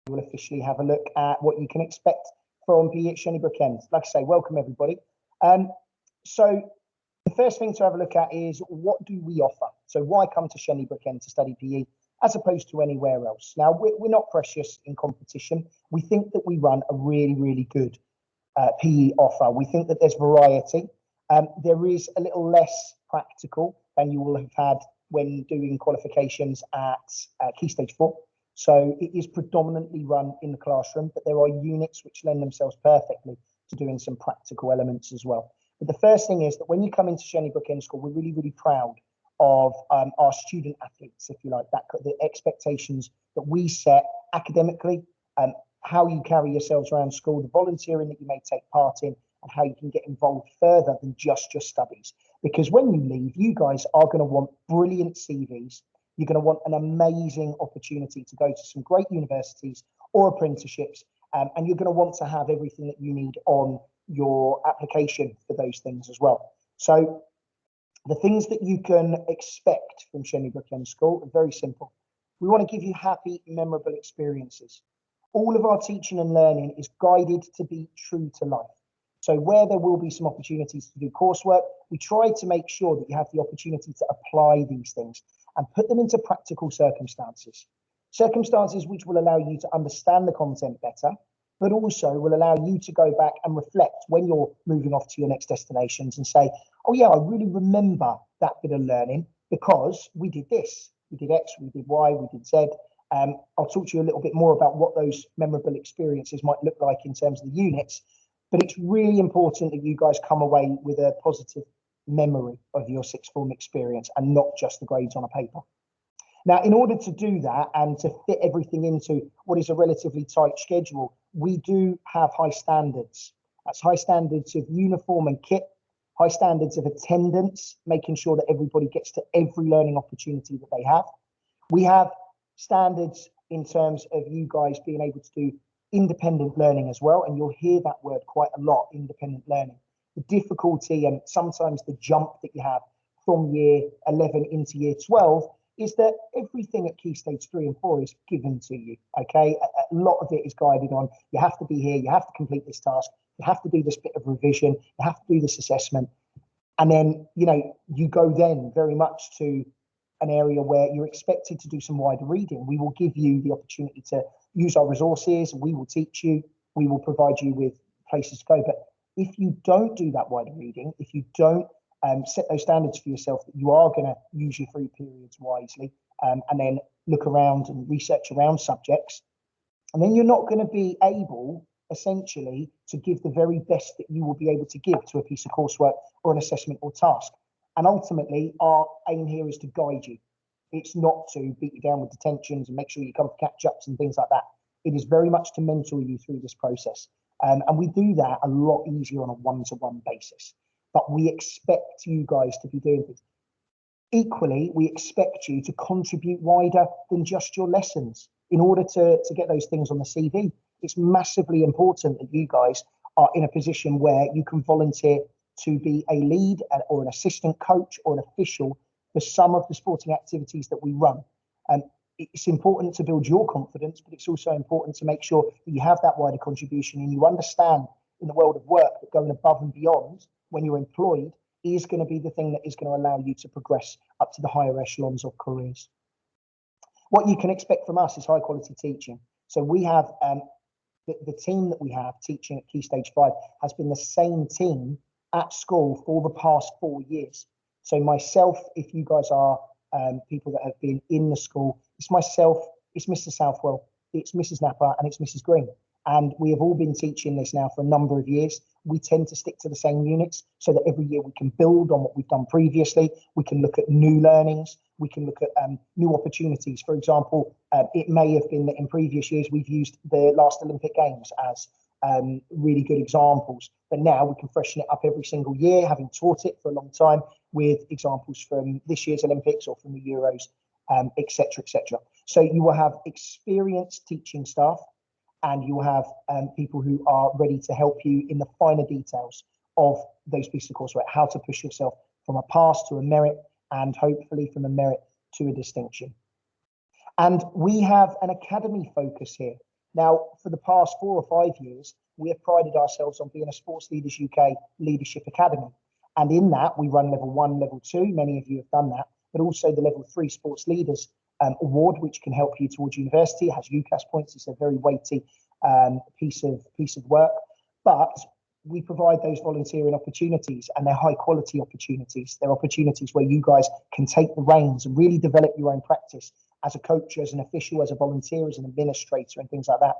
we'll officially have a look at what you can expect from PE at Shenybrook End. Like I say, welcome everybody. So the first thing to have a look at is, what do we offer? So why come to Shenybrook End to study PE as opposed to anywhere else? Now, we're not precious in competition. We think that we run a really, really good PE offer. We think that there's variety. There is a little less practical than you will have had when doing qualifications at Key Stage 4. So it is predominantly run in the classroom, but there are units which lend themselves perfectly to doing some practical elements as well. But the first thing is that when you come into Shenybrook End School, we're really, really proud of our student athletes, if you like, that the expectations that we set academically, how you carry yourselves around school, the volunteering that you may take part in, and how you can get involved further than just your studies. Because when you leave, you guys are going to want brilliant CVs. You're going to want an amazing opportunity to go to some great universities or apprenticeships, and you're going to want to have everything that you need on your application for those things as well. So the things that you can expect from Shenybrook End School are very simple. We want to give you happy, memorable experiences. All of our teaching and learning is guided to be true to life. So where there will be some opportunities to do coursework, we try to make sure that you have the opportunity to apply these things and put them into practical circumstances. Circumstances which will allow you to understand the content better, but also will allow you to go back and reflect when you're moving off to your next destinations and say, oh yeah, I really remember that bit of learning because we did this, we did X, we did Y, we did Z. I'll talk to you a little bit more about what those memorable experiences might look like in terms of the units, but it's really important that you guys come away with a positive memory of your sixth form experience and not just the grades on a paper. Now, in order to do that and to fit everything into what is a relatively tight schedule, we do have high standards. That's high standards of uniform and kit, high standards of attendance, making sure that everybody gets to every learning opportunity that they have. We have standards in terms of you guys being able to do independent learning as well, and you'll hear that word quite a lot, independent learning. The difficulty and sometimes the jump that you have from year 11 into year 12 is that everything at Key Stage 3 and 4 is given to you, okay? A lot of it is guided on, you have to be here, you have to complete this task, you have to do this bit of revision, you have to do this assessment. And then, you know, you go then very much to an area where you're expected to do some wider reading. We will give you the opportunity to use our resources, we will teach you, we will provide you with places to go. But if you don't do that wider reading, if you don't set those standards for yourself that you are going to use your free periods wisely, and then look around and research around subjects, and then you're not going to be able essentially to give the very best that you will be able to give to a piece of coursework or an assessment or task. And ultimately our aim here is to guide you. It's not to beat you down with detentions and make sure you come for catch-ups and things like that. It is very much to mentor you through this process. And we do that a lot easier on a one-to-one basis. But we expect you guys to be doing things. Equally, we expect you to contribute wider than just your lessons in order to get those things on the CV. It's massively important that you guys are in a position where you can volunteer to be a lead or an assistant coach or an official for some of the sporting activities that we run. It's important to build your confidence, but it's also important to make sure that you have that wider contribution and you understand in the world of work that going above and beyond when you're employed is going to be the thing that is going to allow you to progress up to the higher echelons of careers. What you can expect from us is high quality teaching. So we have the team that we have teaching at Key Stage 5 has been the same team at school for the past 4 years. So myself, if you guys are people that have been in the school, it's myself, it's Mr. Southwell, it's Mrs. Napper, and it's Mrs. Green. And we have all been teaching this now for a number of years. We tend to stick to the same units so that every year we can build on what we've done previously. We can look at new learnings. We can look at new opportunities. For example, it may have been that in previous years we've used the last Olympic Games as really good examples. But now we can freshen it up every single year, having taught it for a long time, with examples from this year's Olympics or from the Euros, etc., etc. So you will have experienced teaching staff, and you will have people who are ready to help you in the finer details of those pieces of coursework, how to push yourself from a pass to a merit, and hopefully from a merit to a distinction. And we have an academy focus here. Now, for the past 4 or 5 years, we have prided ourselves on being a Sports Leaders UK Leadership Academy. And in that, we run level 1, level 2. Many of you have done that, but also the level 3 Sports Leaders Award, which can help you towards university. It has UCAS points. It's a very weighty piece of work. But we provide those volunteering opportunities, and they're high quality opportunities. They're opportunities where you guys can take the reins and really develop your own practice as a coach, as an official, as a volunteer, as an administrator, and things like that.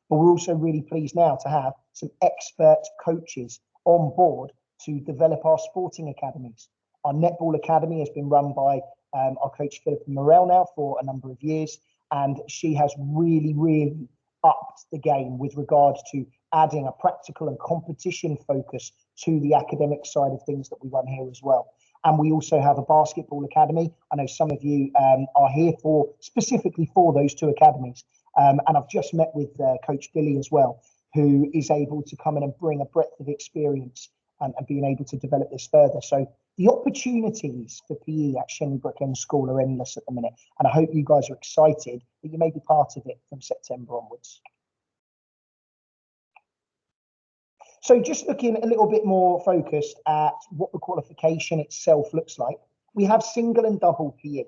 But we're also really pleased now to have some expert coaches on board to develop our sporting academies. Our netball academy has been run by our coach Philippa Morell now for a number of years, and she has really upped the game with regards to adding a practical and competition focus to the academic side of things that we run here as well. And we also have a basketball academy. I know some of you are here for specifically for those 2 academies. And I've just met with Coach Billy as well, who is able to come in and bring a breadth of experience and being able to develop this further. So the opportunities for PE at Shenley Brook End School are endless at the minute. And I hope you guys are excited that you may be part of it from September onwards. So just looking a little bit more focused at what the qualification itself looks like, we have single and double PE.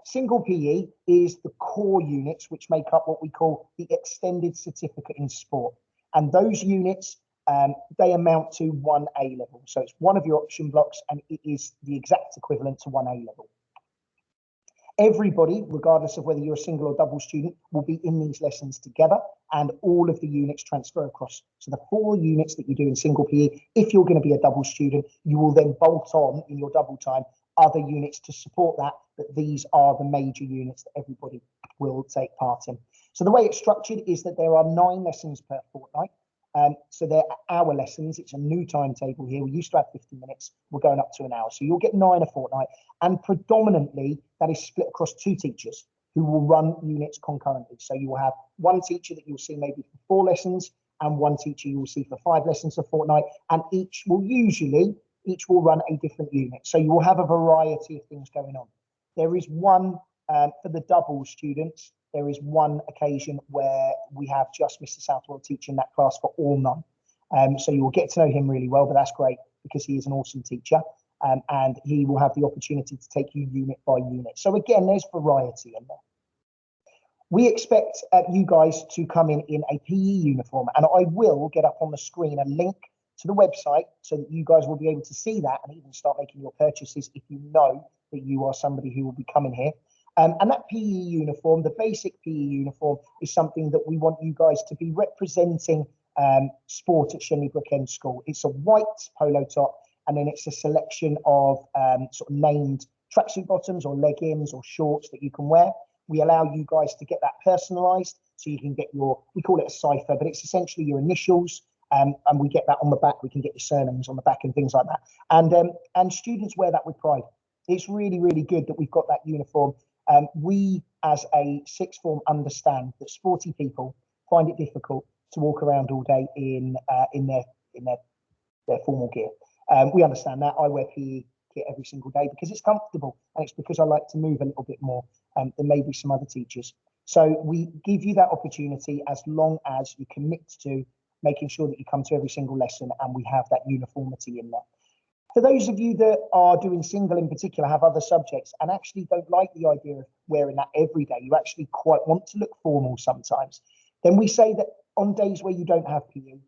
Single PE is the core units which make up what we call the extended certificate in sport. And those units, they amount to 1 A level. So it's one of your option blocks, and it is the exact equivalent to 1 A level. Everybody, regardless of whether you're a single or double student, will be in these lessons together, and all of the units transfer across. So the 4 units that you do in single PE, if you're going to be a double student, you will then bolt on in your double time other units to support that, but these are the major units that everybody will take part in. So the way it's structured is that there are 9 lessons per fortnight. So they're hour lessons. It's a new timetable here. We used to have 50 minutes. We're going up to an hour. So you'll get 9 a fortnight. And predominantly, that is split across 2 teachers who will run units concurrently. So you will have 1 teacher that you'll see maybe for 4 lessons and 1 teacher you will see for 5 lessons a fortnight. And each will run a different unit. So you will have a variety of things going on. There is one for the double students. There is one occasion where we have just Mr. Southwell teaching that class for all 9. So you will get to know him really well, but that's great because he is an awesome teacher, and he will have the opportunity to take you unit by unit. So again, there's variety in there. We expect you guys to come in a PE uniform, and I will get up on the screen a link to the website so that you guys will be able to see that and even start making your purchases if you know that you are somebody who will be coming here. And that PE uniform, the basic PE uniform, is something that we want you guys to be representing sport at Shenley Brook End School. It's a white polo top, and then it's a selection of sort of named tracksuit bottoms or leggings or shorts that you can wear. We allow you guys to get that personalised, so you can get we call it a cipher, but it's essentially your initials, and we get that on the back. We can get your surnames on the back and things like that. And students wear that with pride. It's really, really good that we've got that uniform. We, as a sixth form, understand that sporty people find it difficult to walk around all day in their formal gear. We understand that. I wear PE kit every single day because it's comfortable, and it's because I like to move a little bit more than maybe some other teachers. So we give you that opportunity as long as you commit to making sure that you come to every single lesson and we have that uniformity in there. For those of you that are doing single in particular, have other subjects and actually don't like the idea of wearing that every day, you actually quite want to look formal sometimes, then we say that on days where you don't have PE,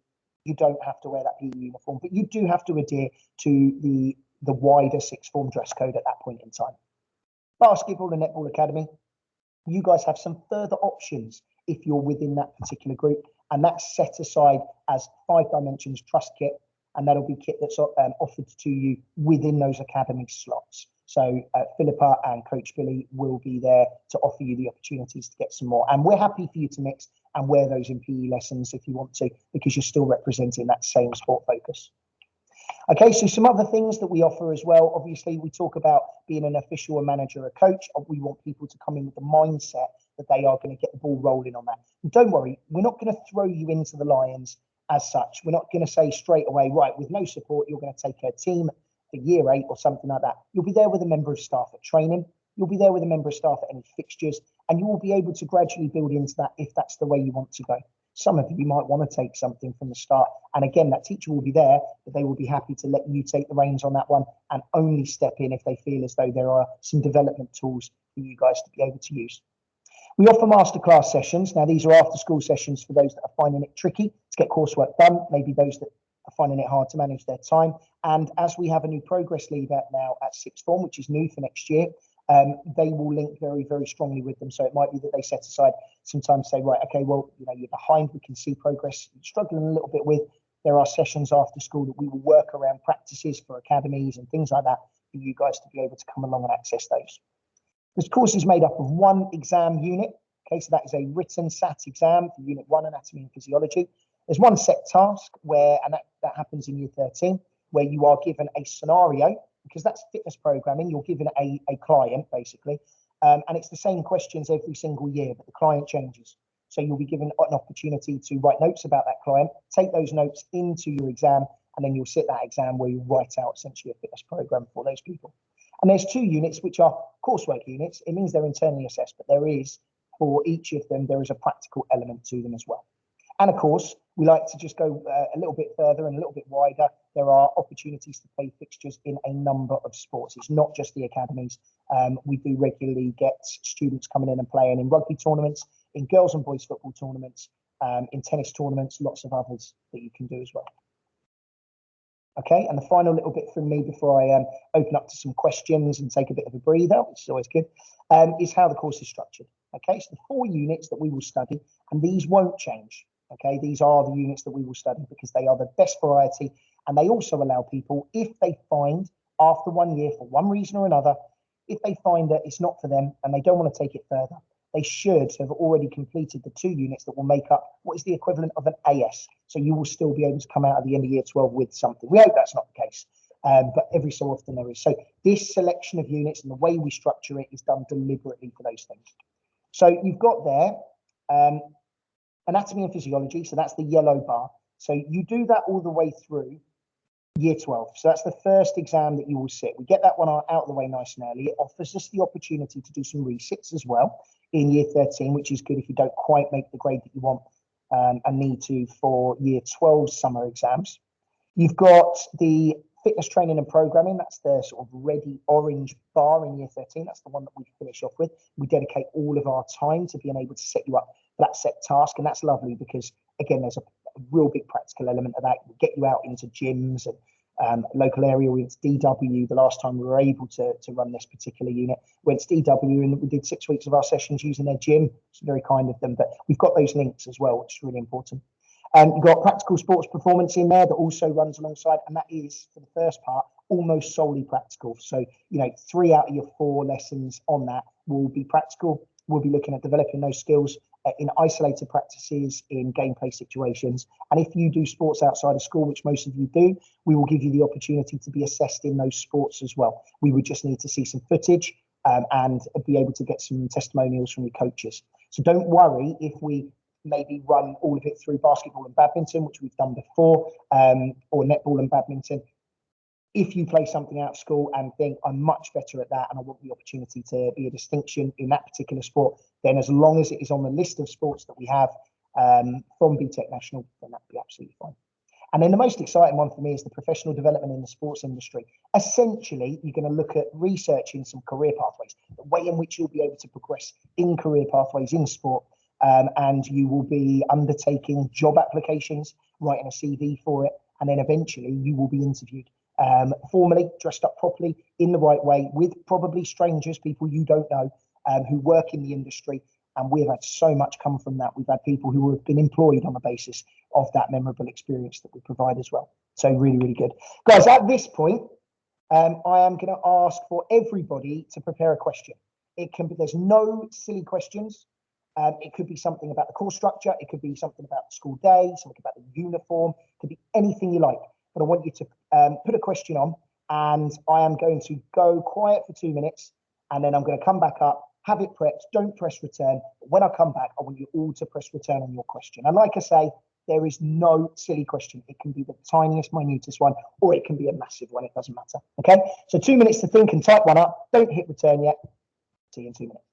you don't have to wear that PE uniform, but you do have to adhere to the wider sixth form dress code at that point in time. Basketball and netball academy, you guys have some further options if you're within that particular group, and that's set aside as 5 dimensions trust kit, and that'll be kit that's offered to you within those academy slots. So Philippa and Coach Billy will be there to offer you the opportunities to get some more. And we're happy for you to mix and wear those in PE lessons if you want to, because you're still representing that same sport focus. Okay, so some other things that we offer as well. Obviously, we talk about being an official, a manager, a coach. We want people to come in with the mindset that they are going to get the ball rolling on that. And don't worry, we're not going to throw you into the lions as such. We're not going to say straight away, right, with no support, you're going to take a team for year 8 or something like that. You'll be there with a member of staff at training. You'll be there with a member of staff at any fixtures, And you will be able to gradually build into that if that's the way you want to go. Some of you might want to take something from the start. And again, that teacher will be there, but they will be happy to let you take the reins on that one and only step in if they feel as though there are some development tools for you guys to be able to use. We offer masterclass sessions. Now, these are after school sessions for those that are finding it tricky to get coursework done, maybe those that are finding it hard to manage their time. And as we have a new progress leader now at sixth form, which is new for next year, they will link very, very strongly with them. So it might be that they set aside some time to say, right, okay, well, you're behind, we can see progress you're struggling a little bit with. There are sessions after school that we will work around practices for academies and things like that for you guys to be able to come along and access those. This course is made up of one exam unit. Okay, so that is a written SAT exam for Unit 1, Anatomy and Physiology. There's one set task and that happens in Year 13, where you are given a scenario, because that's fitness programming. You're given a client, basically, and it's the same questions every single year, but the client changes. So you'll be given an opportunity to write notes about that client, take those notes into your exam, and then you'll sit that exam where you write out essentially a fitness program for those people. And there's 2 units, which are coursework units. It means they're internally assessed, but there is, for each of them, there is a practical element to them as well. And of course, we like to just go a little bit further and a little bit wider. There are opportunities to play fixtures in a number of sports. It's not just the academies. We do regularly get students coming in and playing in rugby tournaments, in girls and boys football tournaments, in tennis tournaments, lots of others that you can do as well. Okay, and the final little bit from me before I open up to some questions and take a bit of a breather, which is always good, is how the course is structured. Okay, so the 4 units that we will study, and these won't change. Okay, these are the units that we will study because they are the best variety, and they also allow people, if they find after 1 year, for one reason or another, if they find that it's not for them and they don't want to take it further, they should have already completed the 2 units that will make up what is the equivalent of an AS. So you will still be able to come out at the end of Year 12 with something. We hope that's not the case, but every so often there is. So this selection of units and the way we structure it is done deliberately for those things. So you've got there anatomy and physiology. So that's the yellow bar. So you do that all the way through Year 12. So that's the first exam that you will sit. We get that one out of the way nice and early. It offers us the opportunity to do some resits as well in Year 13, which is good if you don't quite make the grade that you want and need to for Year 12 summer exams. You've got the fitness training and programming. That's the sort of reddy orange bar in Year 13. That's the one that we finish off with. We dedicate all of our time to being able to set you up for that set task. And that's lovely because, again, there's a real big practical element of that. We get you out into gyms and local area. We went to DW the last time we were able to run this particular unit. We went to DW and we did 6 weeks of our sessions using their gym. It's very kind of them, but we've got those links as well, which is really important. You've got practical sports performance in there that also runs alongside, and that is, for the first part, almost solely practical. So, 3 out of your 4 lessons on that will be practical. We'll be looking at developing those skills in isolated practices, in gameplay situations. And if you do sports outside of school, which most of you do, we will give you the opportunity to be assessed in those sports as well. We would just need to see some footage and be able to get some testimonials from your coaches. So don't worry if we maybe run all of it through basketball and badminton, which we've done before, or netball and badminton. If you play something out of school and think, I'm much better at that and I want the opportunity to be a distinction in that particular sport, then as long as it is on the list of sports that we have from BTEC National, then that'd be absolutely fine. And then the most exciting one for me is the professional development in the sports industry. Essentially, you're going to look at researching some career pathways, the way in which you'll be able to progress in career pathways in sport. And you will be undertaking job applications, writing a CV for it, and then eventually you will be interviewed formally, dressed up properly, in the right way, with probably strangers, people you don't know, who work in the industry. And we've had so much come from that. We've had people who have been employed on the basis of that memorable experience that we provide as well. So really, really good. Guys, at this point, I am going to ask for everybody to prepare a question. It can be, there's no silly questions. It could be something about the course structure. It could be something about the school day, something about the uniform. It could be anything you like. But I want you to put a question on, and I am going to go quiet for 2 minutes, and then I'm going to come back up, have it prepped. Don't press return. But when I come back, I want you all to press return on your question. And like I say, there is no silly question. It can be the tiniest, minutest one, or it can be a massive one. It doesn't matter. Okay? So 2 minutes to think and type one up. Don't hit return yet. See you in 2 minutes.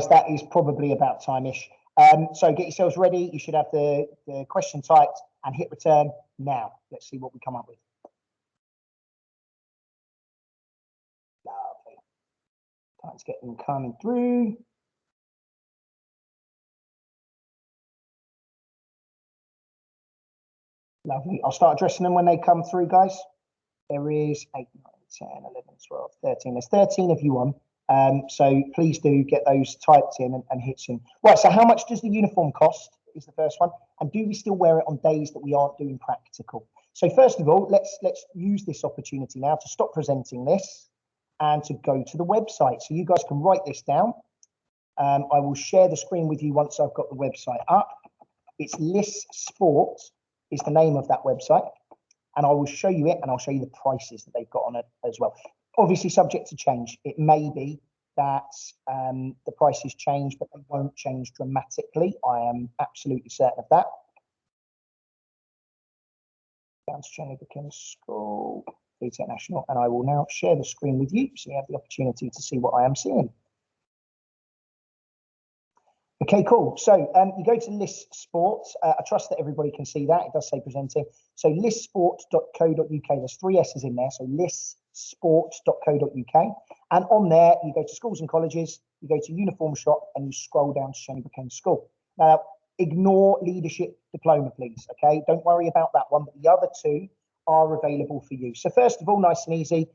guys, that is probably about time-ish. So get yourselves ready. You should have the question typed and hit return now. Let's see what we come up with. Lovely. Let's get them coming through. Lovely. I'll start addressing them when they come through, guys. There is 8, 9, 10, 11, 12, 13. There's 13 of you on. So please do get those typed in and hit in. Right, so how much does the uniform cost is the first one. And do we still wear it on days that we aren't doing practical? So first of all, let's use this opportunity now to stop presenting this and to go to the website. So you guys can write this down. I will share the screen with you once I've got the website up. It's Liss Sport is the name of that website. And I will show you it, and I'll show you the prices that they've got on it as well. Obviously, subject to change. It may be that the prices change, but they won't change dramatically. I am absolutely certain of that. Down to Jenny Buchanan School, BTEC National, and I will now share the screen with you so you have the opportunity to see what I am seeing. Okay, cool. So you go to Liss Sports. I trust that everybody can see that. It does say presenting. So lissport.co.uk. There's 3 S's in there. So lissport.co.uk. And on there, you go to schools and colleges, you go to uniform shop, and you scroll down to Jenny Buchanan School. Now, ignore leadership diploma, please. Okay, don't worry about that one. But the other 2 are available for you. So first of all, nice and easy.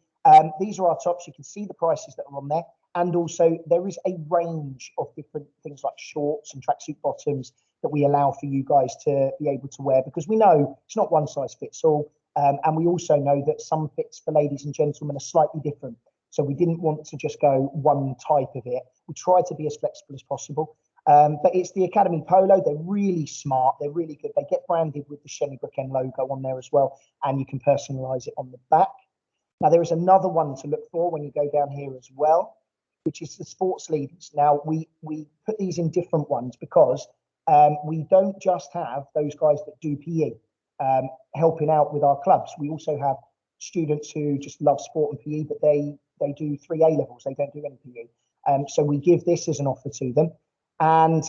These are our tops. You can see the prices that are on there. And also there is a range of different things like shorts and tracksuit bottoms that we allow for you guys to be able to wear, because we know it's not one size fits all. And we also know that some fits for ladies and gentlemen are slightly different. So we didn't want to just go one type of it. We try to be as flexible as possible. But it's the Academy Polo. They're really smart. They're really good. They get branded with the Jenny Buchanan logo on there as well. And you can personalize it on the back. Now, there is another one to look for when you go down here as well, which is the sports leaders. Now, we put these in different ones because we don't just have those guys that do PE helping out with our clubs. We also have students who just love sport and PE, but they do 3 A levels. They don't do any PE. So we give this as an offer to them. And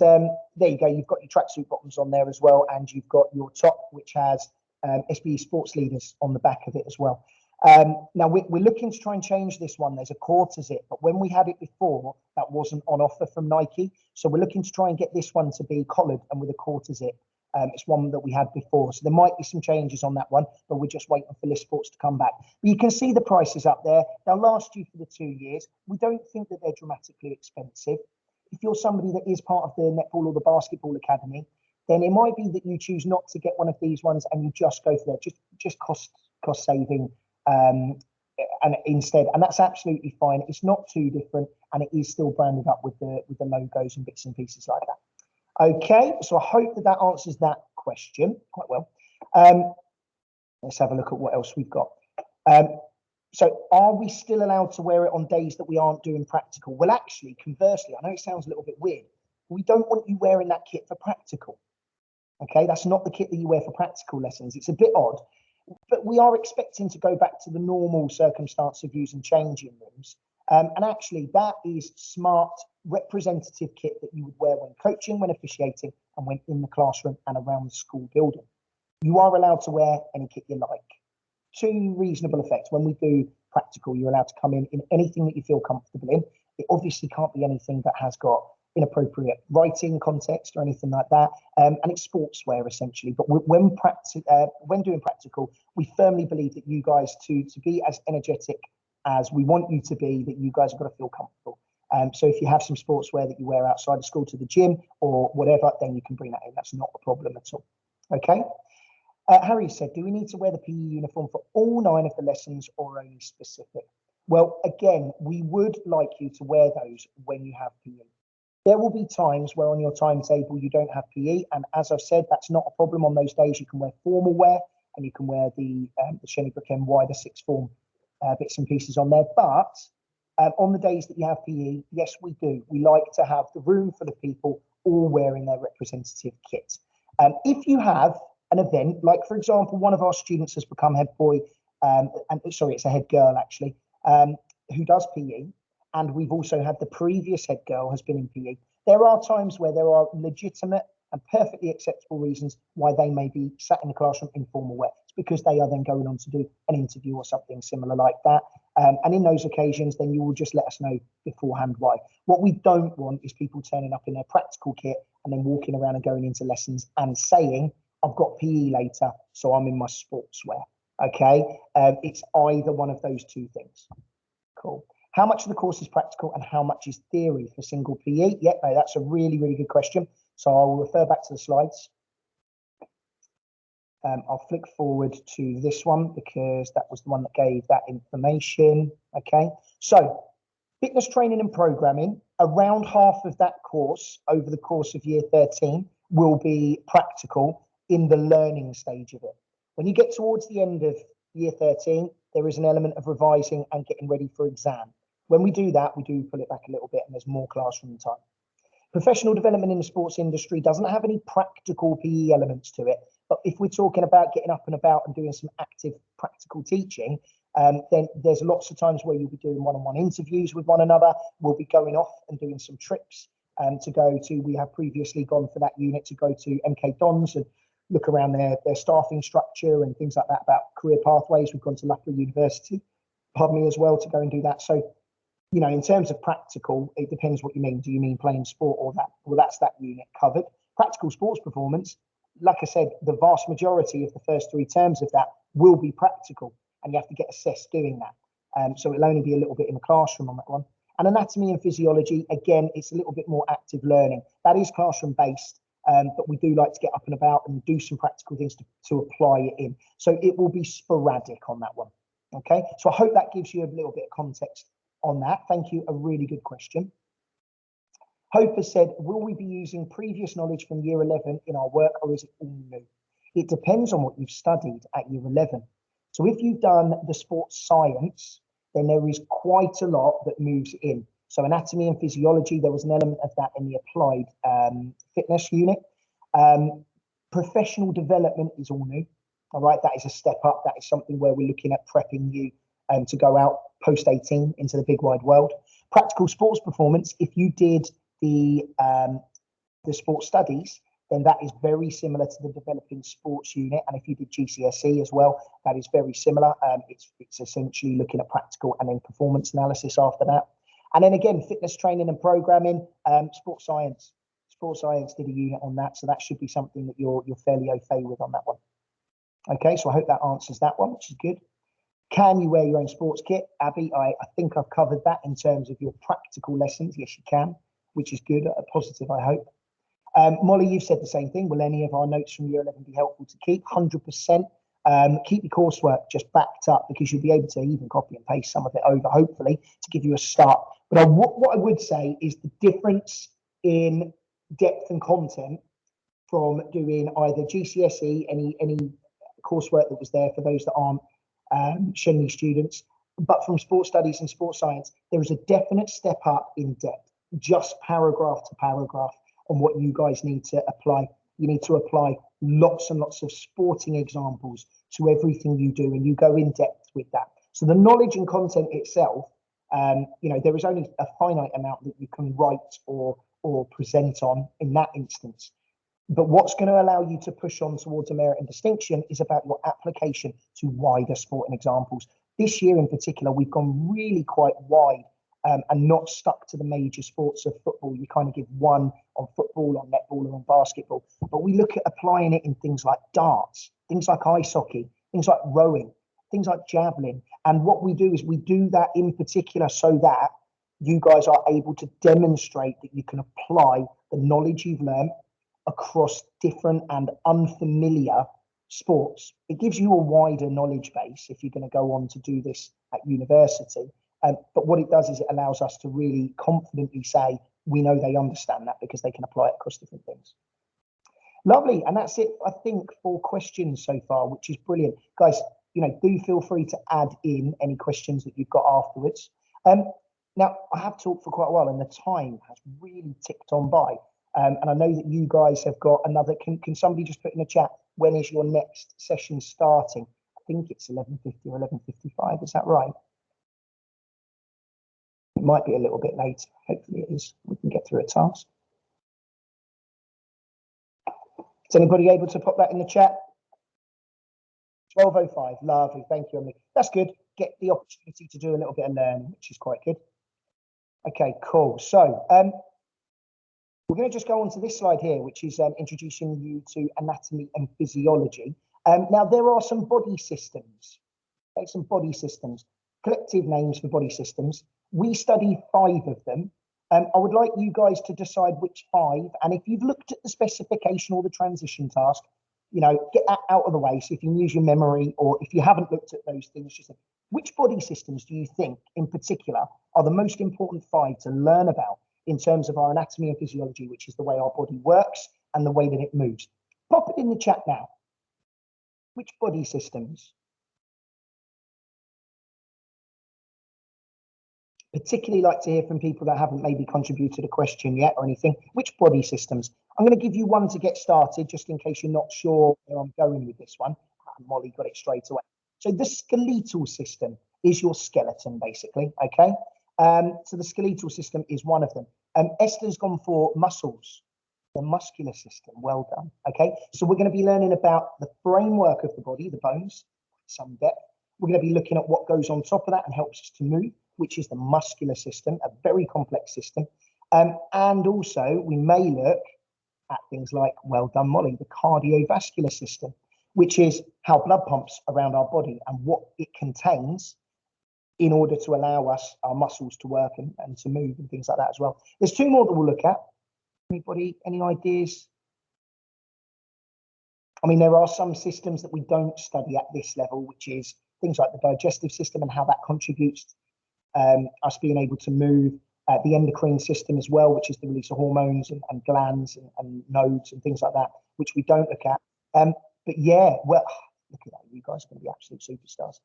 there you go. You've got your tracksuit bottoms on there as well. And you've got your top, which has SBE Sports Leaders on the back of it as well. Now we're looking to try and change this one. There's a quarter zip, but when we had it before, that wasn't on offer from Nike. So we're looking to try and get this one to be collared and with a quarter zip. It's one that we had before. So there might be some changes on that one, but we're just waiting for Liss Sports to come back. But you can see the prices up there. They'll last you for the 2 years. We don't think that they're dramatically expensive. If you're somebody that is part of the netball or the basketball academy, then it might be that you choose not to get one of these ones and you just go for that, just cost saving. And instead, and that's absolutely fine. It's not too different, and it is still branded up with the logos and bits and pieces like that. Okay, so I hope that answers that question quite well. Let's have a look at what else we've got. So are we still allowed to wear it on days that we aren't doing practical? Well, actually, conversely, I know it sounds a little bit weird. We don't want you wearing that kit for practical. Okay, that's not the kit that you wear for practical lessons. It's a bit odd. But we are expecting to go back to the normal circumstance of using changing rooms. And actually, that is smart, representative kit that you would wear when coaching, when officiating, and when in the classroom and around the school building. You are allowed to wear any kit you like, to reasonable effect. When we do practical, you're allowed to come in anything that you feel comfortable in. It obviously can't be anything that has got inappropriate writing context or anything like that, and it's sportswear essentially. But when doing practical, we firmly believe that you guys to be as energetic as we want you to be, that you guys have got to feel comfortable. So if you have some sportswear that you wear outside of school to the gym or whatever, then you can bring that in. That's not a problem at all. Okay. Harry said, do we need to wear the PE uniform for all 9 of the lessons or only specific? Well, again, we would like you to wear those when you have PE. There will be times where on your timetable you don't have PE, and as I've said, that's not a problem. On those days you can wear formal wear and you can wear the Jenny Buchanan wider 6th form bits and pieces on there. But on the days that you have PE, yes, we do. We like to have the room full of people all wearing their representative kit. If you have an event, like for example, one of our students has become head boy, and sorry, it's a head girl actually, who does PE. and we've also had the previous head girl has been in PE. There are times where there are legitimate and perfectly acceptable reasons why they may be sat in the classroom in formal wear. It's because they are then going on to do an interview or something similar like that. And in those occasions, then you will just let us know beforehand why. What we don't want is people turning up in their practical kit and then walking around and going into lessons and saying, I've got PE later, so I'm in my sportswear. Okay, it's either one of those two things. Cool. How much of the course is practical and how much is theory for single PE? Yeah, no, that's a really, really good question. So I'll refer back to the slides. I'll flick forward to this one because that was the one that gave that information. Okay, so fitness training and programming, around half of that course over the course of year 13 will be practical in the learning stage of it. When you get towards the end of year 13, there is an element of revising and getting ready for exam. When we do that, we do pull it back a little bit and there's more classroom time. Professional development in the sports industry doesn't have any practical PE elements to it. But if we're talking about getting up and about and doing some active practical teaching, then there's lots of times where you'll be doing one-on-one interviews with one another. We'll be going off and doing some trips to go to. We have previously gone for that unit to go to MK Dons and look around their staffing structure and things like that about career pathways. We've gone to Loughborough University, pardon me, as well to go and do that. So, you know, in terms of practical, it depends what you mean. Do you mean playing sport or that? Well, that's that unit covered. Practical sports performance, like I said, the vast majority of the first 3 terms of that will be practical, and you have to get assessed doing that. So it'll only be a little bit in the classroom on that one. And anatomy and physiology, again, it's a little bit more active learning. That is classroom based, but we do like to get up and about and do some practical things to apply it in. So it will be sporadic on that one. Okay, so I hope that gives you a little bit of context on that. Thank you, a really good question. Hope has said, will we be using previous knowledge from year 11 in our work, or is it all new? It depends on what you've studied at year 11. So if you've done the sports science, then there is quite a lot that moves in. So anatomy and physiology, there was an element of that in the applied fitness unit. Professional development is all new. All right, that is a step up. That is something where we're looking at prepping you to go out post 18 into the big wide world. Practical sports performance, if you did the sports studies, then that is very similar to the developing sports unit. And if you did GCSE as well, that is very similar. It's essentially looking at practical and then performance analysis after that. And then again, fitness training and programming, sports science. Sports science did a unit on that, so that should be something that you're fairly au fait with on that one. Okay, so I hope that answers that one, which is good. Can you wear your own sports kit? Abby, I think I've covered that in terms of your practical lessons. Yes, you can, which is good, a positive, I hope. Molly, you've said the same thing. Will any of our notes from year 11 be helpful to keep? 100%. Keep your coursework just backed up, because you'll be able to even copy and paste some of it over, hopefully, to give you a start. But what I would say is the difference in depth and content from doing either GCSE, any coursework that was there for those that aren't Shenley students, but from sports studies and sports science, there is a definite step up in depth, just paragraph to paragraph, on what you guys need to apply. You need to apply lots and lots of sporting examples to everything you do, and you go in depth with that. So the knowledge and content itself, you know, there is only a finite amount that you can write or present on in that instance. But what's going to allow you to push on towards a merit and distinction is about your application to wider sporting examples. This year in particular, we've gone really quite wide and not stuck to the major sports of football. You kind of give one on football, on netball, or on basketball. But we look at applying it in things like darts, things like ice hockey, things like rowing, things like javelin. And what we do is we do that in particular so that you guys are able to demonstrate that you can apply the knowledge you've learned across different and unfamiliar sports. It gives you a wider knowledge base if you're going to go on to do this at university. But what it does is it allows us to really confidently say, we know they understand that because they can apply it across different things. Lovely. And that's it, I think, for questions so far, which is brilliant. Guys, you know, do feel free to add in any questions that you've got afterwards. Now, I have talked for quite a while and the time has really ticked on by. And I know that you guys have got another, can somebody just put in the chat, when is your next session starting? I think it's 11:50 or 11:55, is that right? It might be a little bit late. Hopefully it is. We can get through a task. Is anybody able to pop that in the chat? 12:05. Lovely. Thank you, Emily. That's good. Get the opportunity to do a little bit of learning, which is quite good. Okay, cool. So we're going to just go on to this slide here, which is introducing you to anatomy and physiology. Now, there are some body systems, okay, some body systems, collective names for body systems. We study 5 of them. I would like you guys to decide which 5, and if you've looked at the specification or the transition task, you know, get that out of the way so if you can use your memory, or if you haven't looked at those things, just think, which body systems do you think in particular are the most important 5 to learn about in terms of our anatomy and physiology, which is the way our body works and the way that it moves? Pop it in the chat now. Which body systems? Particularly like to hear from people that haven't maybe contributed a question yet or anything. Which body systems? I'm going to give you one to get started, just in case you're not sure where I'm going with this one. Molly got it straight away. So the skeletal system is your skeleton, basically, okay? So the skeletal system is one of them. Esther's gone for muscles, the muscular system. Well done, okay? So we're going to be learning about the framework of the body, the bones, some depth. We're going to be looking at what goes on top of that and helps us to move, which is the muscular system, a very complex system. And also we may look at things like, well done, Molly, the cardiovascular system, which is how blood pumps around our body and what it contains in order to allow us, our muscles to work and to move and things like that as well. There's 2 more that we'll look at. Anybody, any ideas? I mean, there are some systems that we don't study at this level, which is things like the digestive system and how that contributes us being able to move, the endocrine system as well, which is the release of hormones and glands and nodes and things like that, which we don't look at. But yeah, well, look at that. You guys are going to be absolute superstars.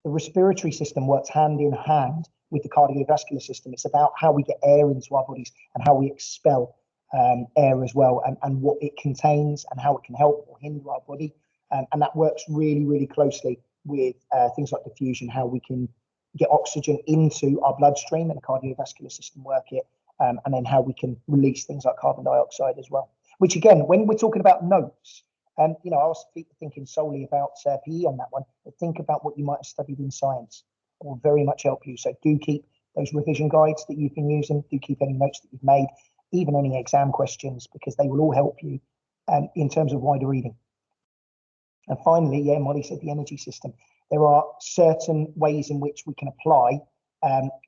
The respiratory system works hand in hand with the cardiovascular system. It's about how we get air into our bodies and how we expel air as well, and what it contains and how it can help or hinder our body. And that works really, really closely with things like diffusion, how we can get oxygen into our bloodstream and the cardiovascular system work it, and then how we can release things like carbon dioxide as well. Which again, when we're talking about notes, you know, I was thinking solely about PE on that one, but think about what you might have studied in science. It will very much help you. So do keep those revision guides that you've been using, do keep any notes that you've made, even any exam questions, because they will all help you in terms of wider reading. And finally, yeah, Molly said the energy system. There are certain ways in which we can apply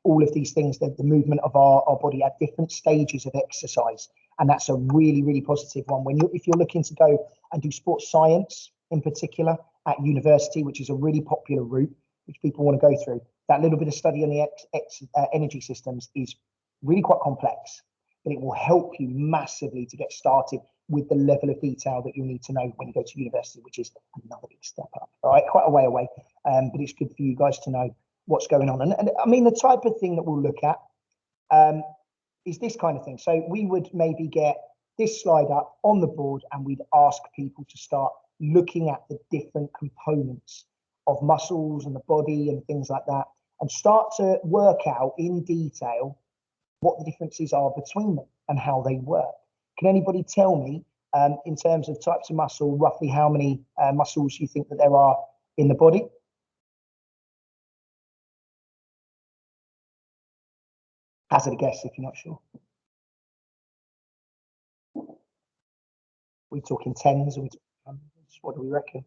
all of these things, the movement of our body at different stages of exercise. And that's a really, really positive one. If you're looking to go and do sports science in particular at university, which is a really popular route, which people want to go through, that little bit of study on the energy systems is really quite complex, but it will help you massively to get started with the level of detail that you need to know when you go to university, which is another big step up. All right, quite a way away, but it's good for you guys to know what's going on. And I mean, the type of thing that we'll look at is this kind of thing. So we would maybe get this slide up on the board and we'd ask people to start looking at the different components of muscles and the body and things like that, and start to work out in detail what the differences are between them and how they work. Can anybody tell me, in terms of types of muscle, roughly how many muscles you think that there are in the body? Hazard a guess if you're not sure. We're talking tens, or we talking hundreds? What do we reckon?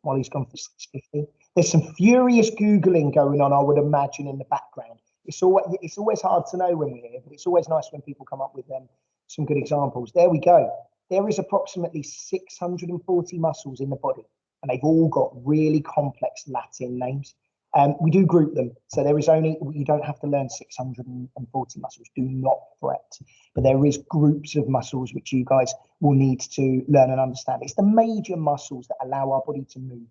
Molly's gone for 650. There's some furious Googling going on, I would imagine, in the background. It's always hard to know when we're here, but it's always nice when people come up with some good examples. There we go. There is approximately 640 muscles in the body, and they've all got really complex Latin names. We do group them, so there is you don't have to learn 640 muscles, do not fret. But there is groups of muscles which you guys will need to learn and understand. It's the major muscles that allow our body to move,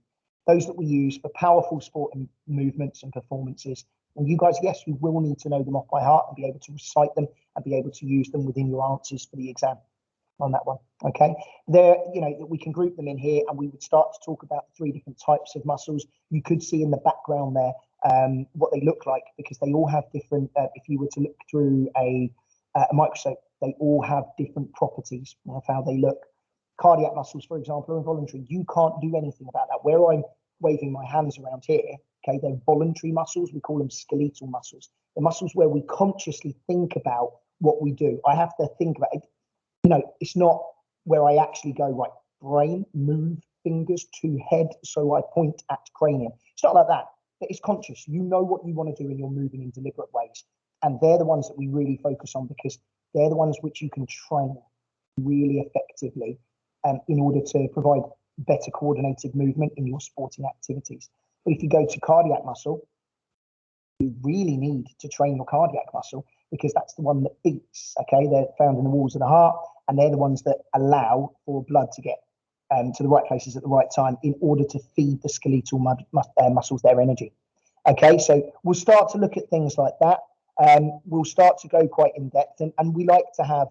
those that we use for powerful sport and movements and performances. And you guys, yes, you will need to know them off by heart and be able to recite them and be able to use them within your answers for the exam on that one. Okay, there, you know, we can group them in here, and we would start to talk about 3 different types of muscles. You could see in the background there what they look like, because they all have different, if you were to look through a microscope, they all have different properties of how they look. Cardiac muscles, for example, are involuntary. You can't do anything about that. Where I'm waving my hands around here, okay, they're voluntary muscles. We call them skeletal muscles. The muscles where we consciously think about what we do. I have to think about it. You know, it's not where I actually go, right, brain, move fingers to head, so I point at cranium. It's not like that. It's conscious. You know what you want to do and you're moving in deliberate ways. And they're the ones that we really focus on, because they're the ones which you can train really effectively in order to provide better coordinated movement in your sporting activities. But if you go to cardiac muscle, you really need to train your cardiac muscle, because that's the one that beats, okay? They're found in the walls of the heart, and they're the ones that allow for blood to get to the right places at the right time in order to feed the skeletal muscles their energy. Okay, so we'll start to look at things like that. We'll start to go quite in depth, and we like to have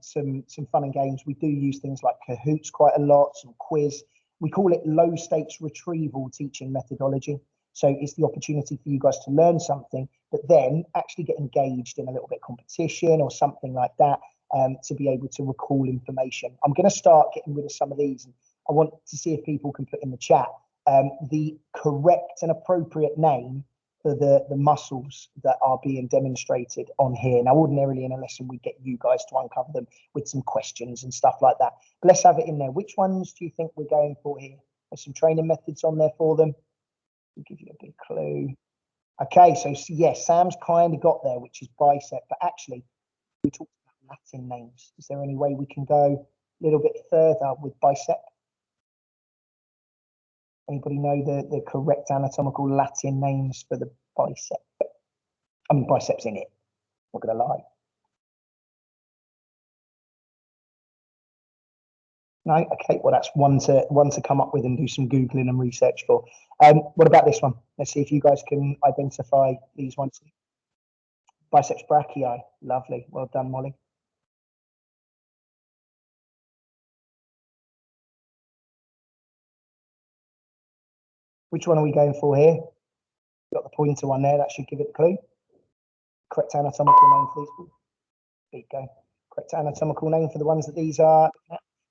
some fun and games. We do use things like Kahoots quite a lot, some quiz. We call it low stakes retrieval teaching methodology. So it's the opportunity for you guys to learn something, but then actually get engaged in a little bit of competition or something like that, to be able to recall information. I'm going to start getting rid of some of these, and I want to see if people can put in the chat the correct and appropriate name for the muscles that are being demonstrated on here. Now, ordinarily in a lesson, we get you guys to uncover them with some questions and stuff like that. But let's have it in there. Which ones do you think we're going for here? There's some training methods on there for them. I'll give you a big clue. Okay, so yes, Sam's kind of got there, which is bicep, but actually we talked about Latin names. Is there any way we can go a little bit further with bicep? Anybody know the correct anatomical Latin names for the bicep? I mean, biceps in it, not gonna lie. No, okay, well that's one to come up with and do some Googling and research for. What about this one? Let's see if you guys can identify these ones. Biceps brachii, lovely, well done, Molly. Which one are we going for here? Got the pointer one there, that should give it a clue. Correct anatomical name for these. There you go. Correct anatomical name for the ones that these are.